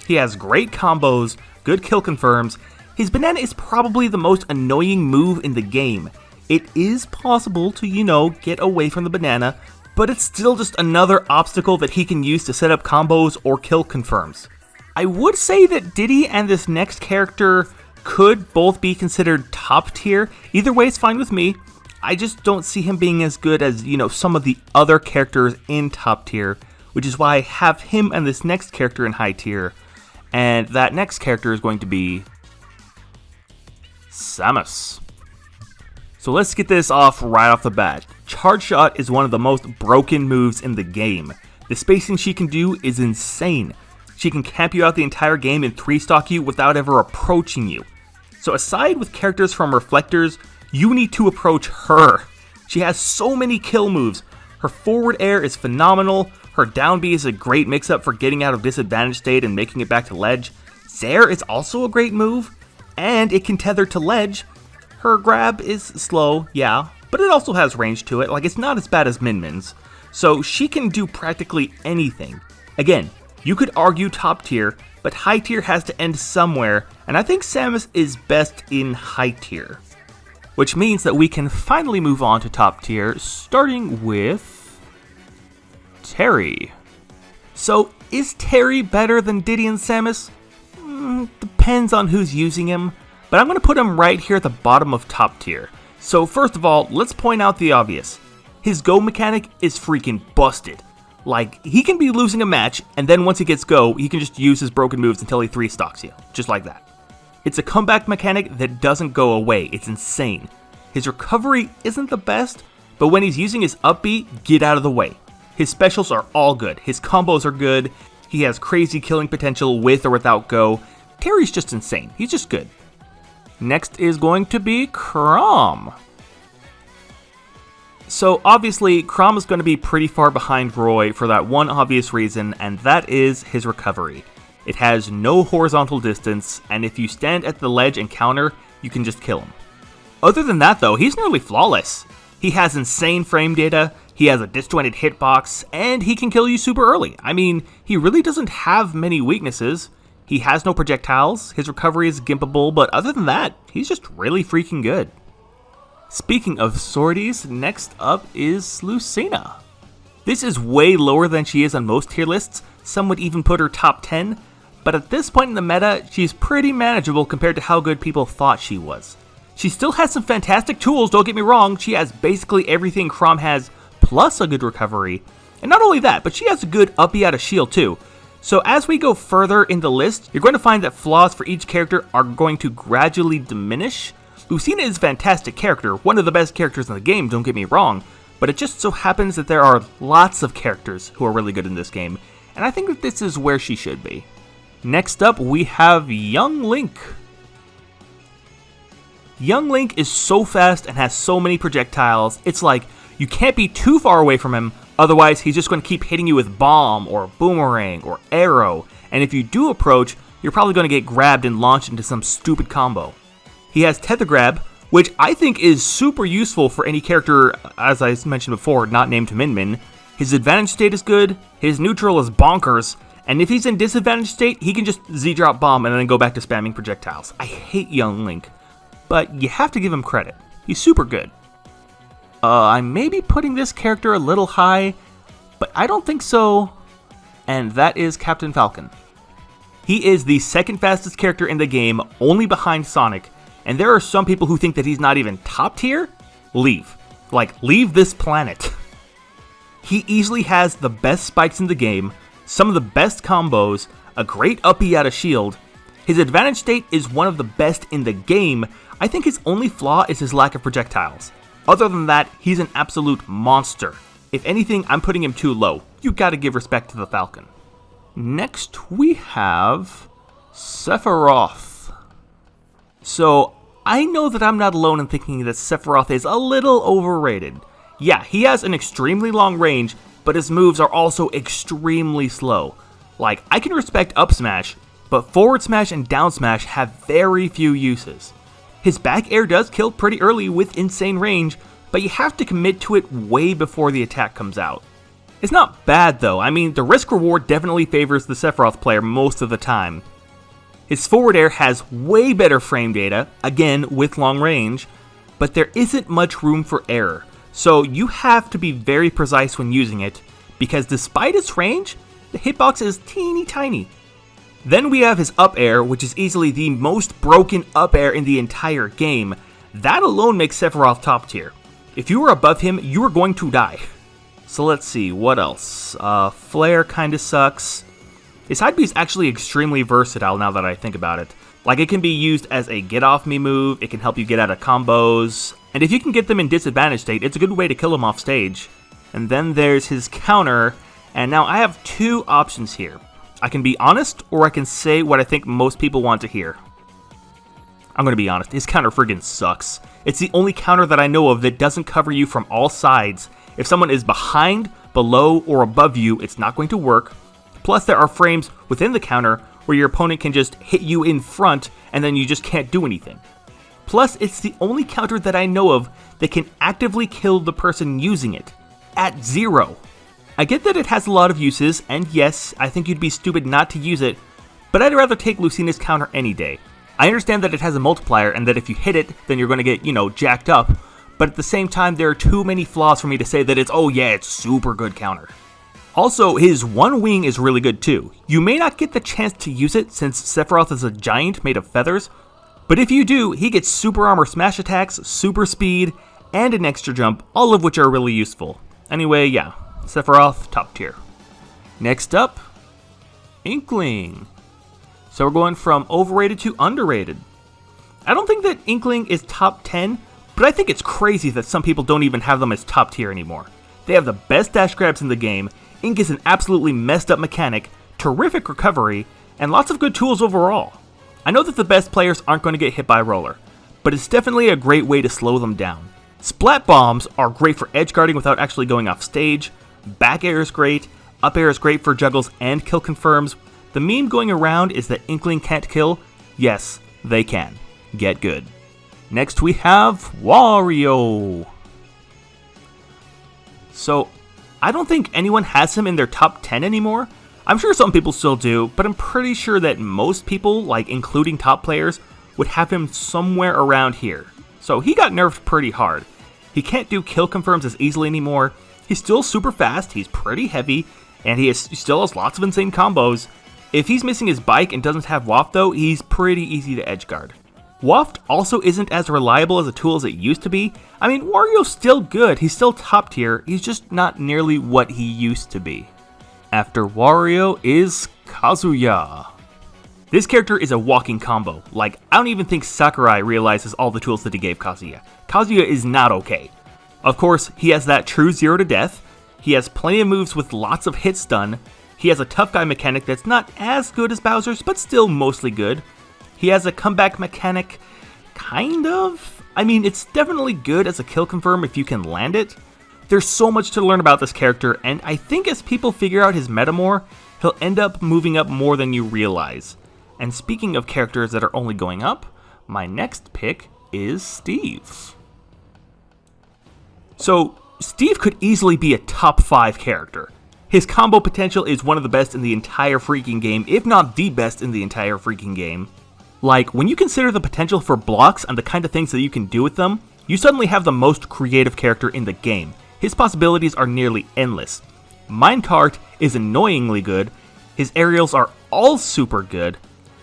He has great combos, good kill confirms. His banana is probably the most annoying move in the game. It is possible to, get away from the banana, but it's still just another obstacle that he can use to set up combos or kill confirms. I would say that Diddy and this next character could both be considered top tier. Either way is fine with me. I just don't see him being as good as, some of the other characters in top tier, which is why I have him and this next character in high tier. And that next character is going to be Samus. So let's get this off right off the bat. Charge Shot is one of the most broken moves in the game. The spacing she can do is insane. She can camp you out the entire game and 3-stock you without ever approaching you. So aside with characters from Reflectors, you need to approach her. She has so many kill moves. Her forward air is phenomenal. Her down B is a great mix-up for getting out of disadvantage state and making it back to ledge. Zair is also a great move, and it can tether to ledge. Her grab is slow, yeah, but it also has range to it. Like, it's not as bad as Min Min's. So she can do practically anything. Again, you could argue top tier, but high tier has to end somewhere, and I think Samus is best in high tier. Which means that we can finally move on to top tier, starting with Terry. So, is Terry better than Diddy and Samus? Depends on who's using him, but I'm going to put him right here at the bottom of top tier. So first of all, let's point out the obvious. His go mechanic is freaking busted. Like, he can be losing a match, and then once he gets go, he can just use his broken moves until he 3-stocks you, just like that. It's a comeback mechanic that doesn't go away, it's insane. His recovery isn't the best, but when he's using his up B, get out of the way. His specials are all good, his combos are good, he has crazy killing potential with or without go. Terry's just insane, he's just good. Next is going to be Crom. So obviously, Crom is going to be pretty far behind Roy for that one obvious reason, and that is his recovery. It has no horizontal distance, and if you stand at the ledge and counter, you can just kill him. Other than that though, he's nearly flawless. He has insane frame data, He has a disjointed hitbox, and he can kill you super early. I mean, he really doesn't have many weaknesses. He has no projectiles, his recovery is gimpable, but other than that, he's just really freaking good. Speaking of sorties, next up is Lucina. This is way lower than she is on most tier lists, some would even put her top 10, but at this point in the meta, she's pretty manageable compared to how good people thought she was. She still has some fantastic tools, don't get me wrong, she has basically everything Crom has, plus a good recovery. And not only that, but she has a good uppy out of shield too. So as we go further in the list, you're going to find that flaws for each character are going to gradually diminish. Lucina is a fantastic character, one of the best characters in the game, don't get me wrong, but it just so happens that there are lots of characters who are really good in this game, and I think that this is where she should be. Next up, we have Young Link. Young Link is so fast and has so many projectiles, it's like you can't be too far away from him, otherwise he's just going to keep hitting you with bomb, or boomerang, or arrow, and if you do approach, you're probably going to get grabbed and launched into some stupid combo. He has Tether Grab, which I think is super useful for any character, as I mentioned before, not named Min Min. His advantage state is good, his neutral is bonkers, and if he's in disadvantage state, he can just Z-drop bomb and then go back to spamming projectiles. I hate Young Link, but you have to give him credit. He's super good. I may be putting this character a little high, but I don't think so, and that is Captain Falcon. He is the second fastest character in the game, only behind Sonic, and there are some people who think that he's not even top tier? Leave. Like, leave this planet. He easily has the best spikes in the game, some of the best combos, a great uppy out of shield. His advantage state is one of the best in the game. I think his only flaw is his lack of projectiles. Other than that, he's an absolute monster. If anything, I'm putting him too low. You gotta give respect to the Falcon. Next, we have Sephiroth. So, I know that I'm not alone in thinking that Sephiroth is a little overrated. Yeah, he has an extremely long range, but his moves are also extremely slow. Like, I can respect up smash, but forward smash and down smash have very few uses. His back air does kill pretty early with insane range, but you have to commit to it way before the attack comes out. It's not bad though, I mean the risk reward definitely favors the Sephiroth player most of the time. His forward air has way better frame data, again with long range, but there isn't much room for error, so you have to be very precise when using it, because despite its range, the hitbox is teeny tiny. Then we have his up air, which is easily the most broken up air in the entire game. That alone makes Sephiroth top tier. If you were above him, you were going to die. So let's see, what else? Flare kinda sucks. His side B is actually extremely versatile now that I think about it. Like, it can be used as a get off me move, it can help you get out of combos, and if you can get them in disadvantage state, it's a good way to kill them off stage. And then there's his counter, and now I have two options here. I can be honest, or I can say what I think most people want to hear. I'm gonna be honest, his counter friggin' sucks. It's the only counter that I know of that doesn't cover you from all sides. If someone is behind, below, or above you, it's not going to work. Plus, there are frames within the counter where your opponent can just hit you in front and then you just can't do anything. Plus, it's the only counter that I know of that can actively kill the person using it, at 0. I get that it has a lot of uses, and yes, I think you'd be stupid not to use it, but I'd rather take Lucina's counter any day. I understand that it has a multiplier and that if you hit it, then you're going to get, jacked up, but at the same time, there are too many flaws for me to say that it's, oh yeah, it's super good counter. Also, his one wing is really good too. You may not get the chance to use it since Sephiroth is a giant made of feathers, but if you do, he gets super armor smash attacks, super speed, and an extra jump, all of which are really useful. Anyway, yeah, Sephiroth, top tier. Next up, Inkling. So we're going from overrated to underrated. I don't think that Inkling is top 10, but I think it's crazy that some people don't even have them as top tier anymore. They have the best dash grabs in the game, Ink is an absolutely messed up mechanic, terrific recovery, and lots of good tools overall. I know that the best players aren't going to get hit by a roller, but it's definitely a great way to slow them down. Splat bombs are great for edge guarding without actually going off stage, back air is great, up air is great for juggles and kill confirms. The meme going around is that Inkling can't kill. Yes, they can. Get good. Next we have Wario. so I don't think anyone has him in their top 10 anymore. I'm sure some people still do, but I'm pretty sure that most people, like including top players, would have him somewhere around here. So he got nerfed pretty hard. He can't do kill confirms as easily anymore. He's still super fast, he's pretty heavy, and he still has lots of insane combos. If he's missing his bike and doesn't have Waft though, he's pretty easy to edgeguard. Waft also isn't as reliable as a tool as it used to be. I mean, Wario's still good, he's still top tier, he's just not nearly what he used to be. After Wario is Kazuya. This character is a walking combo. Like, I don't even think Sakurai realizes all the tools that he gave Kazuya. Kazuya is not okay. Of course, he has that true 0 to death, he has plenty of moves with lots of hit stun, he has a tough guy mechanic that's not as good as Bowser's, but still mostly good. He has a comeback mechanic, kind of? I mean, it's definitely good as a kill confirm if you can land it. There's so much to learn about this character, and I think as people figure out his meta more, he'll end up moving up more than you realize. And speaking of characters that are only going up, my next pick is Steve. So, Steve could easily be a top 5 character. His combo potential is one of the best in the entire freaking game, if not the best in the entire freaking game. Like, when you consider the potential for blocks and the kind of things that you can do with them, you suddenly have the most creative character in the game. His possibilities are nearly endless. Minecart is annoyingly good, his aerials are all super good.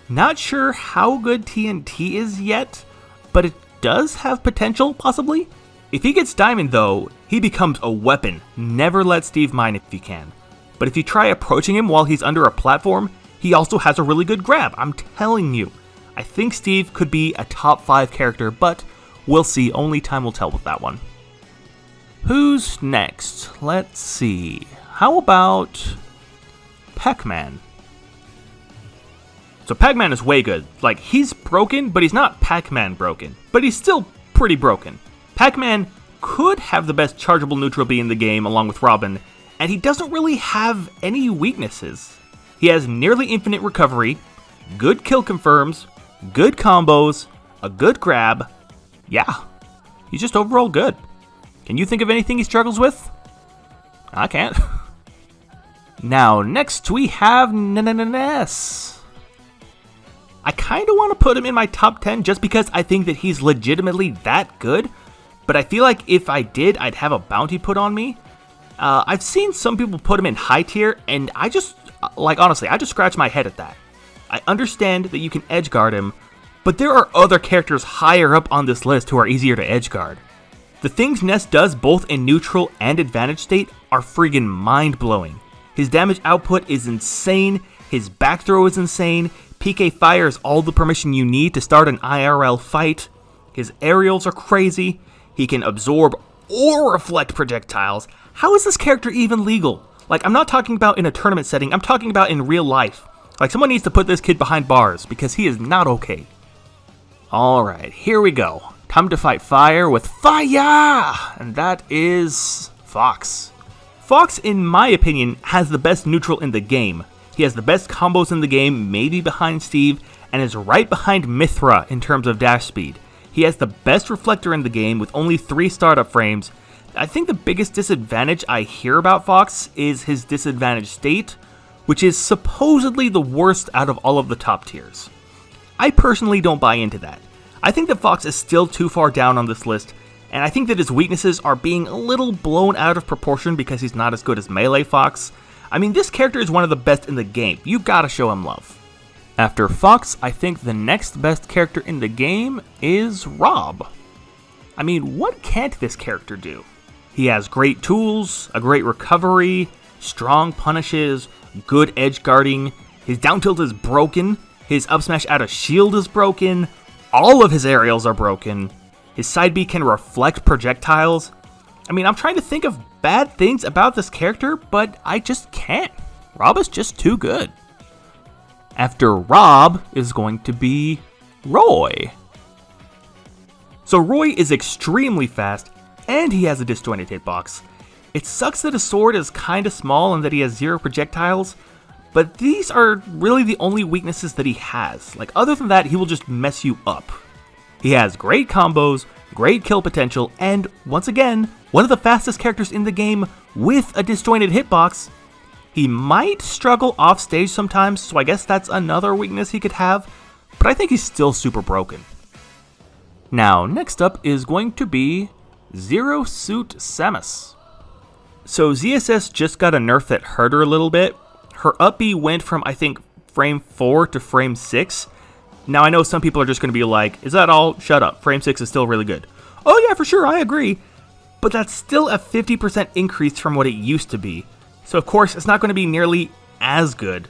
Not sure how good TNT is yet, but it does have potential, possibly? If he gets Diamond though, he becomes a weapon. Never let Steve mine if you can. But if you try approaching him while he's under a platform, he also has a really good grab, I'm telling you. I think Steve could be a top 5 character, but we'll see, only time will tell with that one. Who's next? Let's see. How about Pac-Man? So Pac-Man is way good. Like, he's broken, but he's not Pac-Man broken. But he's still pretty broken. Pac-Man could have the best chargeable neutral B in the game along with Robin, and he doesn't really have any weaknesses. He has nearly infinite recovery, good kill confirms, good combos, a good grab. Yeah, he's just overall good. Can you think of anything he struggles with? I can't. Now, next we have Ness. I kind of want to put him in my top 10 just because I think that he's legitimately that good, but I feel like if I did, I'd have a bounty put on me. I've seen some people put him in high tier, and I just, honestly, I just scratch my head at that. I understand that you can edgeguard him, but there are other characters higher up on this list who are easier to edgeguard. The things Ness does both in neutral and advantage state are friggin' mind-blowing. His damage output is insane, his back throw is insane, PK Fire is all the permission you need to start an IRL fight, his aerials are crazy, he can absorb or reflect projectiles. How is this character even legal? Like, I'm not talking about in a tournament setting, I'm talking about in real life. Like, someone needs to put this kid behind bars, because he is not okay. Alright, here we go. Time to fight fire with fire! And that is Fox. Fox, in my opinion, has the best neutral in the game. He has the best combos in the game, maybe behind Steve, and is right behind Mithra in terms of dash speed. He has the best reflector in the game with only 3 startup frames. I think the biggest disadvantage I hear about Fox is his disadvantaged state, which is supposedly the worst out of all of the top tiers. I personally don't buy into that. I think that Fox is still too far down on this list, and I think that his weaknesses are being a little blown out of proportion because he's not as good as Melee Fox. I mean, this character is one of the best in the game. You gotta show him love. After Fox, I think the next best character in the game is Rob. I mean, what can't this character do? He has great tools, a great recovery, strong punishes, good edge guarding, his down tilt is broken, his up smash out of shield is broken, all of his aerials are broken, his side B can reflect projectiles. I mean, I'm trying to think of bad things about this character, but I just can't. Rob is just too good. After Rob is going to be Roy. So Roy is extremely fast, and he has a disjointed hitbox. It sucks that his sword is kinda small and that he has 0 projectiles, but these are really the only weaknesses that he has. Like, other than that, he will just mess you up. He has great combos, great kill potential, and once again, one of the fastest characters in the game with a disjointed hitbox. He might struggle off stage sometimes, so I guess that's another weakness he could have, but I think he's still super broken. Now, next up is going to be Zero Suit Samus. So ZSS just got a nerf that hurt her a little bit. Her up B went from, I think, frame 4 to frame 6. Now, I know some people are just going to be like, is that all? Shut up. Frame 6 is still really good. Oh yeah, for sure, I agree. But that's still a 50% increase from what it used to be. So of course, it's not going to be nearly as good.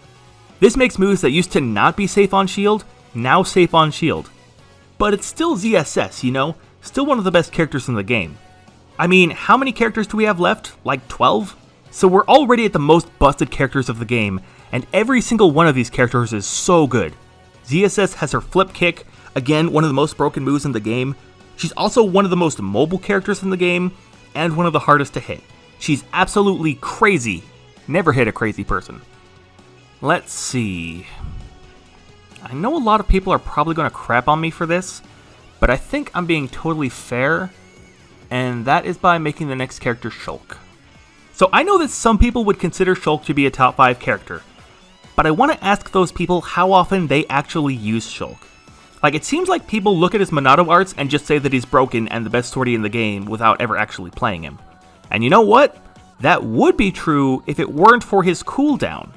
This makes moves that used to not be safe on shield, now safe on shield. But it's still ZSS, you know? Still one of the best characters in the game. I mean, how many characters do we have left? Like 12? So we're already at the most busted characters of the game, and every single one of these characters is so good. ZSS has her flip kick, again, one of the most broken moves in the game. She's also one of the most mobile characters in the game, and one of the hardest to hit. She's absolutely crazy. Never hit a crazy person. Let's see. I know a lot of people are probably going to crap on me for this, but I think I'm being totally fair, and that is by making the next character Shulk. So I know that some people would consider Shulk to be a top 5 character, but I want to ask those people how often they actually use Shulk. Like, it seems like people look at his Monado arts and just say that he's broken and the best sortie in the game without ever actually playing him. And you know what? That would be true if it weren't for his cooldown.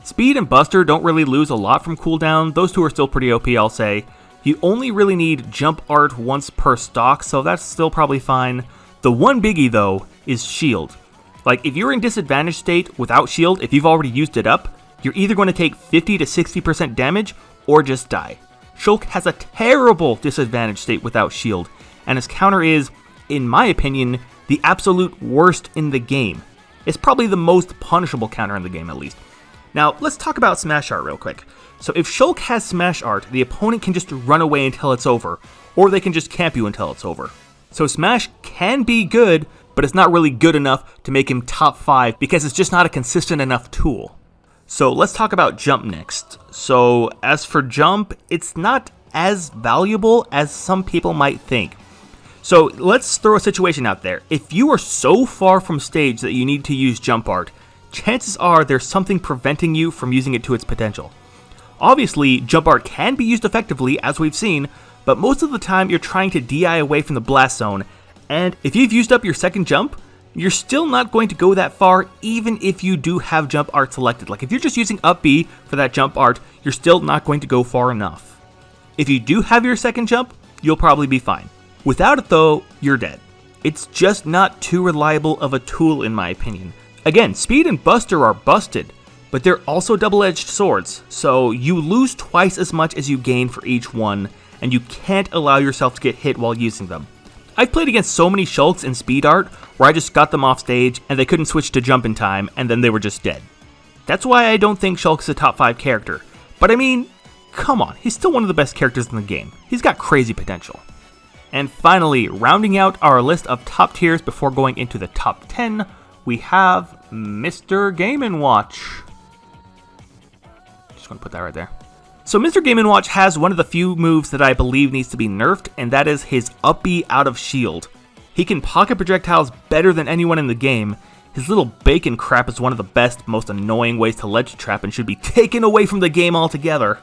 Speed and Buster don't really lose a lot from cooldown. Those two are still pretty OP, I'll say. You only really need jump art once per stock, so that's still probably fine. The one biggie, though, is shield. Like, if you're in disadvantaged state without shield, if you've already used it up, you're either going to take 50 to 60% damage or just die. Shulk has a terrible disadvantaged state without shield, and his counter is, in my opinion, the absolute worst in the game. It's probably the most punishable counter in the game, at least. Now, let's talk about Smash Art real quick. So if Shulk has Smash Art, the opponent can just run away until it's over, or they can just camp you until it's over. So Smash can be good, but it's not really good enough to make him top 5 because it's just not a consistent enough tool. So let's talk about Jump next. So as for Jump, it's not as valuable as some people might think. So let's throw a situation out there. If you are so far from stage that you need to use Jump Art, chances are there's something preventing you from using it to its potential. Obviously, Jump Art can be used effectively, as we've seen, but most of the time you're trying to DI away from the blast zone, and if you've used up your second jump, you're still not going to go that far even if you do have Jump Art selected. Like, if you're just using up B for that Jump Art, you're still not going to go far enough. If you do have your second jump, you'll probably be fine. Without it though, you're dead. It's just not too reliable of a tool in my opinion. Again, Speed and Buster are busted, but they're also double-edged swords, so you lose twice as much as you gain for each one, and you can't allow yourself to get hit while using them. I've played against so many Shulks in Speed Art where I just got them off stage and they couldn't switch to jump in time and then they were just dead. That's why I don't think Shulk's a top 5 character. But I mean, come on, he's still one of the best characters in the game. He's got crazy potential. And finally, rounding out our list of top tiers before going into the top 10, we have Mr. Game & Watch. Just going to put that right there. So Mr. Game & Watch has one of the few moves that I believe needs to be nerfed, and that is his up B out of shield. He can pocket projectiles better than anyone in the game. His little bacon crap is one of the best, most annoying ways to ledge trap and should be taken away from the game altogether.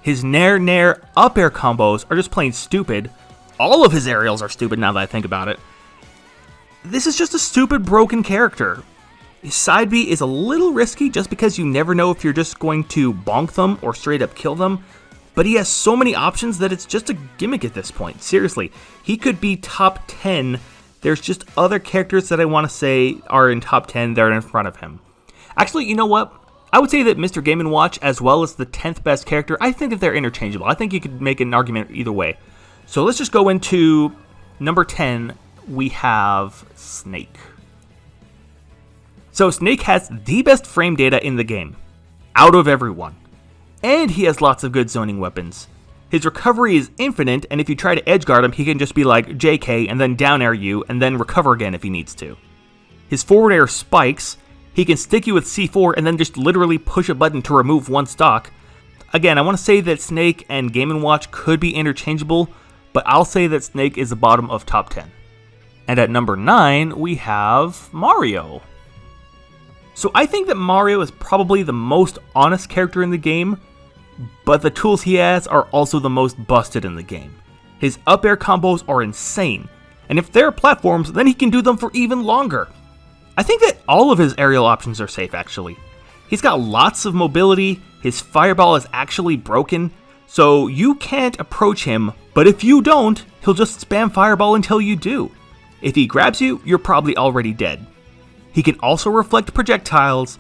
His nair up air combos are just plain stupid. All of his aerials are stupid now that I think about it. This is just a stupid broken character. His side B is a little risky just because you never know if you're just going to bonk them or straight up kill them, but he has so many options that it's just a gimmick at this point. Seriously, he could be top 10. There's just other characters that I want to say are in top 10 that are in front of him. Actually, you know what? I would say that Mr. Game & Watch, as well as the 10th best character, I think that they're interchangeable. I think you could make an argument either way. So let's just go into number 10. We have Snake. So Snake has the best frame data in the game, out of everyone. And he has lots of good zoning weapons. His recovery is infinite, and if you try to edgeguard him, he can just be like JK and then down air you, and then recover again if he needs to. His forward air spikes, he can stick you with C4 and then just literally push a button to remove one stock. Again, I want to say that Snake and Game & Watch could be interchangeable, but I'll say that Snake is the bottom of top 10. And at number 9, we have Mario. So I think that Mario is probably the most honest character in the game, but the tools he has are also the most busted in the game. His up air combos are insane, and if there are platforms, then he can do them for even longer. I think that all of his aerial options are safe actually. He's got lots of mobility, his fireball is actually broken, so you can't approach him, but if you don't, he'll just spam fireball until you do. If he grabs you, you're probably already dead. He can also reflect projectiles.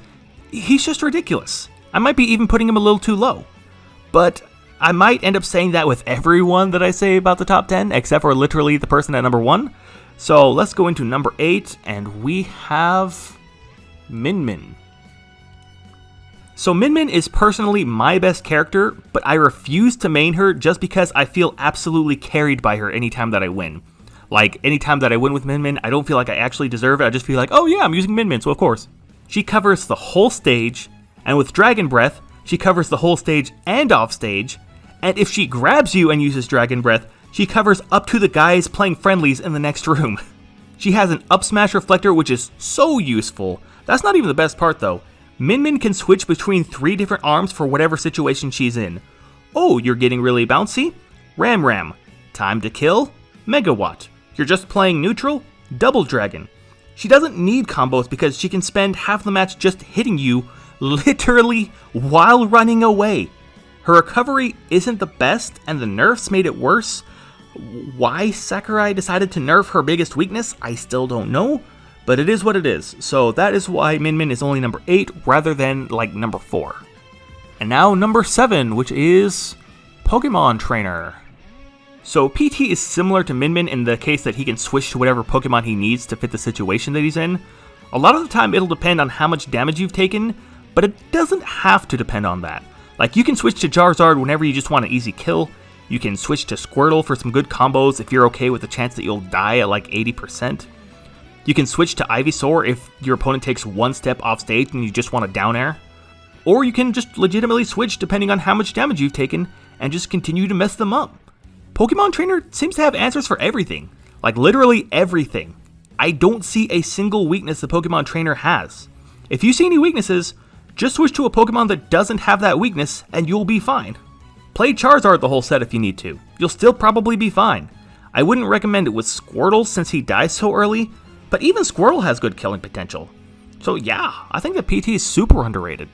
He's just ridiculous. I might be even putting him a little too low. But I might end up saying that with everyone that I say about the top 10, except for literally the person at number 1. So let's go into number 8, and we have Min Min. So Min Min is personally my best character, but I refuse to main her just because I feel absolutely carried by her anytime that I win. Like, anytime that I win with Min Min, I don't feel like I actually deserve it. I just feel like, oh yeah, I'm using Min Min, so of course. She covers the whole stage, and with Dragon Breath, she covers the whole stage and off stage, and if she grabs you and uses Dragon Breath, she covers up to the guys playing friendlies in the next room. She has an up smash reflector, which is so useful. That's not even the best part though. Min Min can switch between 3 different arms for whatever situation she's in. Oh, you're getting really bouncy? Ram Ram. Time to kill? Megawatt. You're just playing neutral? Double Dragon. She doesn't need combos because she can spend half the match just hitting you, literally, while running away. Her recovery isn't the best, and the nerfs made it worse. Why Sakurai decided to nerf her biggest weakness, I still don't know, but it is what it is. So that is why Min Min is only number 8 rather than like number 4. And now number 7, which is Pokemon Trainer. So PT is similar to Min Min in the case that he can switch to whatever Pokemon he needs to fit the situation that he's in. A lot of the time it'll depend on how much damage you've taken, but it doesn't have to depend on that. Like, you can switch to Charizard whenever you just want an easy kill. You can switch to Squirtle for some good combos if you're okay with the chance that you'll die at like 80%. You can switch to Ivysaur if your opponent takes one step off stage and you just want a down air. Or you can just legitimately switch depending on how much damage you've taken and just continue to mess them up. Pokemon Trainer seems to have answers for everything. Like, literally everything. I don't see a single weakness the Pokemon Trainer has. If you see any weaknesses, just switch to a Pokemon that doesn't have that weakness and you'll be fine. Play Charizard the whole set if you need to. You'll still probably be fine. I wouldn't recommend it with Squirtle since he dies so early, but even Squirtle has good killing potential. So yeah, I think that PT is super underrated.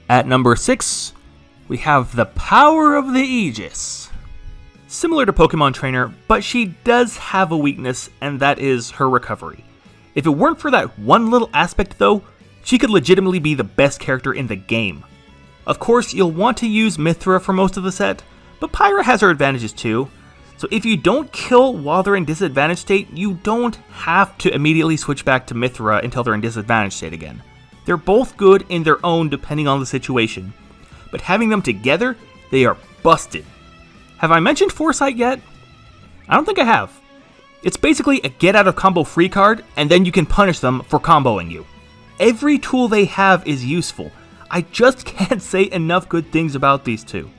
At number 6, we have the Power of the Aegis. Similar to Pokemon Trainer, but she does have a weakness, and that is her recovery. If it weren't for that one little aspect though, she could legitimately be the best character in the game. Of course, you'll want to use Mythra for most of the set, but Pyra has her advantages too. So if you don't kill while they're in disadvantage state, you don't have to immediately switch back to Mythra until they're in disadvantage state again. They're both good in their own depending on the situation, but having them together, they are busted. Have I mentioned Foresight yet? I don't think I have. It's basically a get out of combo free card, and then you can punish them for comboing you. Every tool they have is useful. I just can't say enough good things about these two.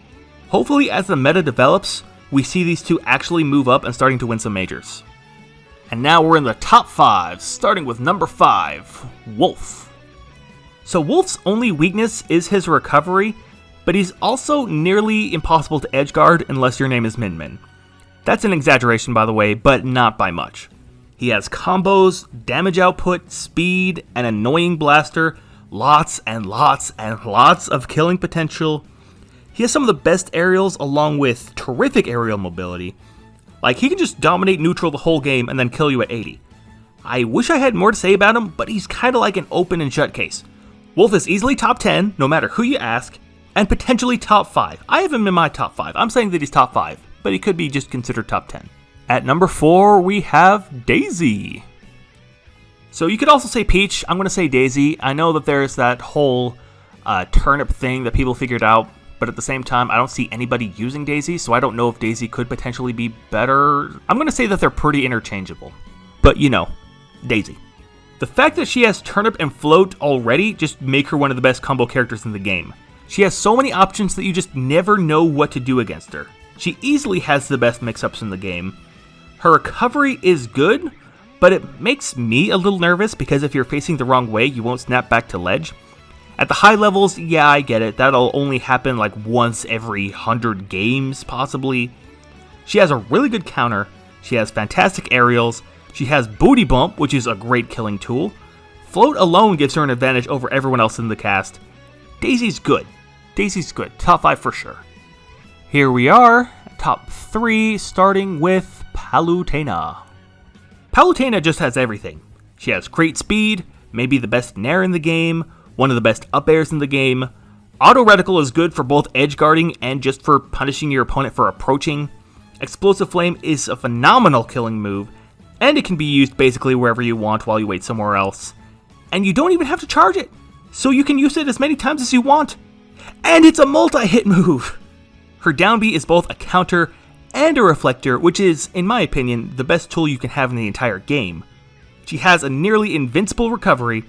Hopefully as the meta develops, we see these two actually move up and starting to win some majors. And now we're in the top 5, starting with number 5, Wolf. So Wolf's only weakness is his recovery, but he's also nearly impossible to edgeguard unless your name is Min Min. That's an exaggeration by the way, but not by much. He has combos, damage output, speed, an annoying blaster, lots and lots and lots of killing potential. He has some of the best aerials along with terrific aerial mobility. Like, he can just dominate neutral the whole game and then kill you at 80. I wish I had more to say about him, but he's kinda like an open and shut case. Wolf is easily top 10, no matter who you ask, and potentially top 5. I have him in my top 5. I'm saying that he's top 5, but he could be just considered top 10. At number 4, we have Daisy. So you could also say Peach. I'm going to say Daisy. I know that there's that whole turnip thing that people figured out, but at the same time, I don't see anybody using Daisy, so I don't know if Daisy could potentially be better. I'm going to say that they're pretty interchangeable. But, you know, Daisy. The fact that she has Turnip and Float already just make her one of the best combo characters in the game. She has so many options that you just never know what to do against her. She easily has the best mix-ups in the game. Her recovery is good, but it makes me a little nervous because if you're facing the wrong way, you won't snap back to ledge. At the high levels, yeah, I get it. That'll only happen like once every 100 games, possibly. She has a really good counter. She has fantastic aerials. She has Booty Bump, which is a great killing tool. Float alone gives her an advantage over everyone else in the cast. Daisy's good. Daisy's good. Top 5 for sure. Here we are, top 3, starting with Palutena. Palutena just has everything. She has great speed, maybe the best nair in the game, one of the best up airs in the game. Auto Reticle is good for both edge guarding and just for punishing your opponent for approaching. Explosive Flame is a phenomenal killing move, and it can be used basically wherever you want while you wait somewhere else. And you don't even have to charge it, so you can use it as many times as you want. And it's a multi-hit move! Her down B is both a counter and a reflector, which is, in my opinion, the best tool you can have in the entire game. She has a nearly invincible recovery.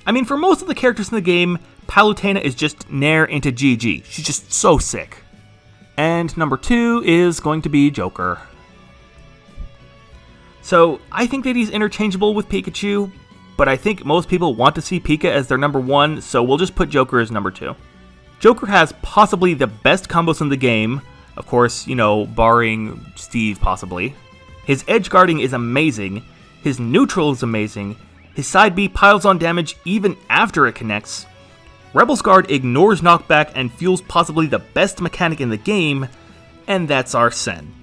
I mean, for most of the characters in the game, Palutena is just nair into GG. She's just so sick. And number 2 is going to be Joker. So, I think that he's interchangeable with Pikachu, but I think most people want to see Pika as their number 1, so we'll just put Joker as number 2. Joker has possibly the best combos in the game, of course, you know, barring Steve possibly. His edge guarding is amazing, his neutral is amazing, his side B piles on damage even after it connects. Rebel's Guard ignores knockback and fuels possibly the best mechanic in the game, and that's Arsene.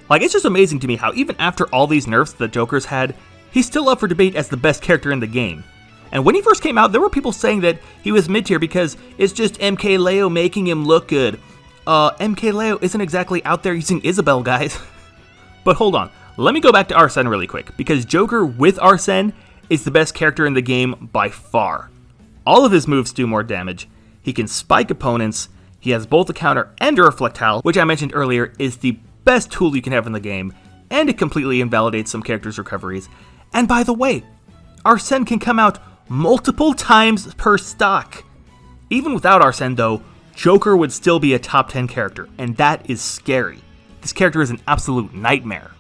Like, it's just amazing to me how even after all these nerfs that Joker's had, he's still up for debate as the best character in the game. And when he first came out, there were people saying that he was mid-tier because it's just MK Leo making him look good. MK Leo isn't exactly out there using Isabelle, guys. But hold on, let me go back to Arsene really quick, because Joker with Arsene is the best character in the game by far. All of his moves do more damage, he can spike opponents, he has both a counter and a reflectile, which I mentioned earlier is the best tool you can have in the game, and it completely invalidates some characters' recoveries. And by the way, Arsene can come out multiple times per stock. Even without Arsene though, Joker would still be a top 10 character, and that is scary. This character is an absolute nightmare.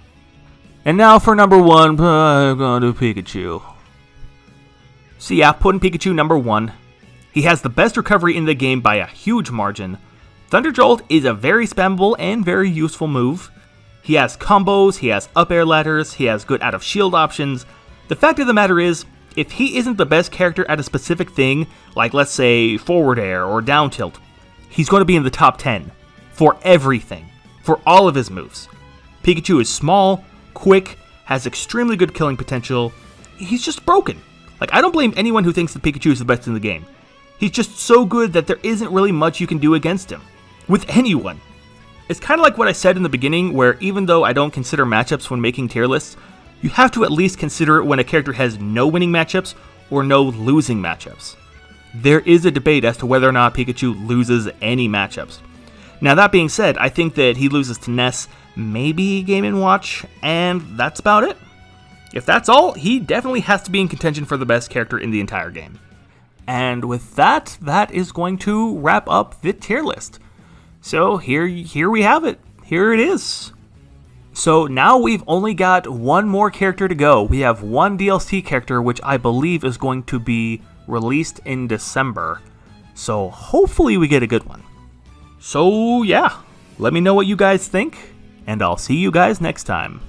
And now for number 1, I'm gonna do Pikachu. So yeah, putting Pikachu number 1. He has the best recovery in the game by a huge margin. Thunder Jolt is a very spammable and very useful move. He has combos, he has up air ladders, he has good out of shield options. The fact of the matter is, if he isn't the best character at a specific thing, like let's say forward air or down tilt, he's going to be in the top 10 for everything, for all of his moves. Pikachu is small, quick, has extremely good killing potential. He's just broken. Like, I don't blame anyone who thinks that Pikachu is the best in the game. He's just so good that there isn't really much you can do against him. With anyone. It's kind of like what I said in the beginning, where even though I don't consider matchups when making tier lists, you have to at least consider it when a character has no winning matchups or no losing matchups. There is a debate as to whether or not Pikachu loses any matchups. Now that being said, I think that he loses to Ness, maybe Game & Watch, and that's about it. If that's all, he definitely has to be in contention for the best character in the entire game. And with that, that is going to wrap up the tier list. So here we have it. Here it is. So now we've only got one more character to go. We have one DLC character, which I believe is going to be released in December. So hopefully we get a good one. So yeah, let me know what you guys think, and I'll see you guys next time.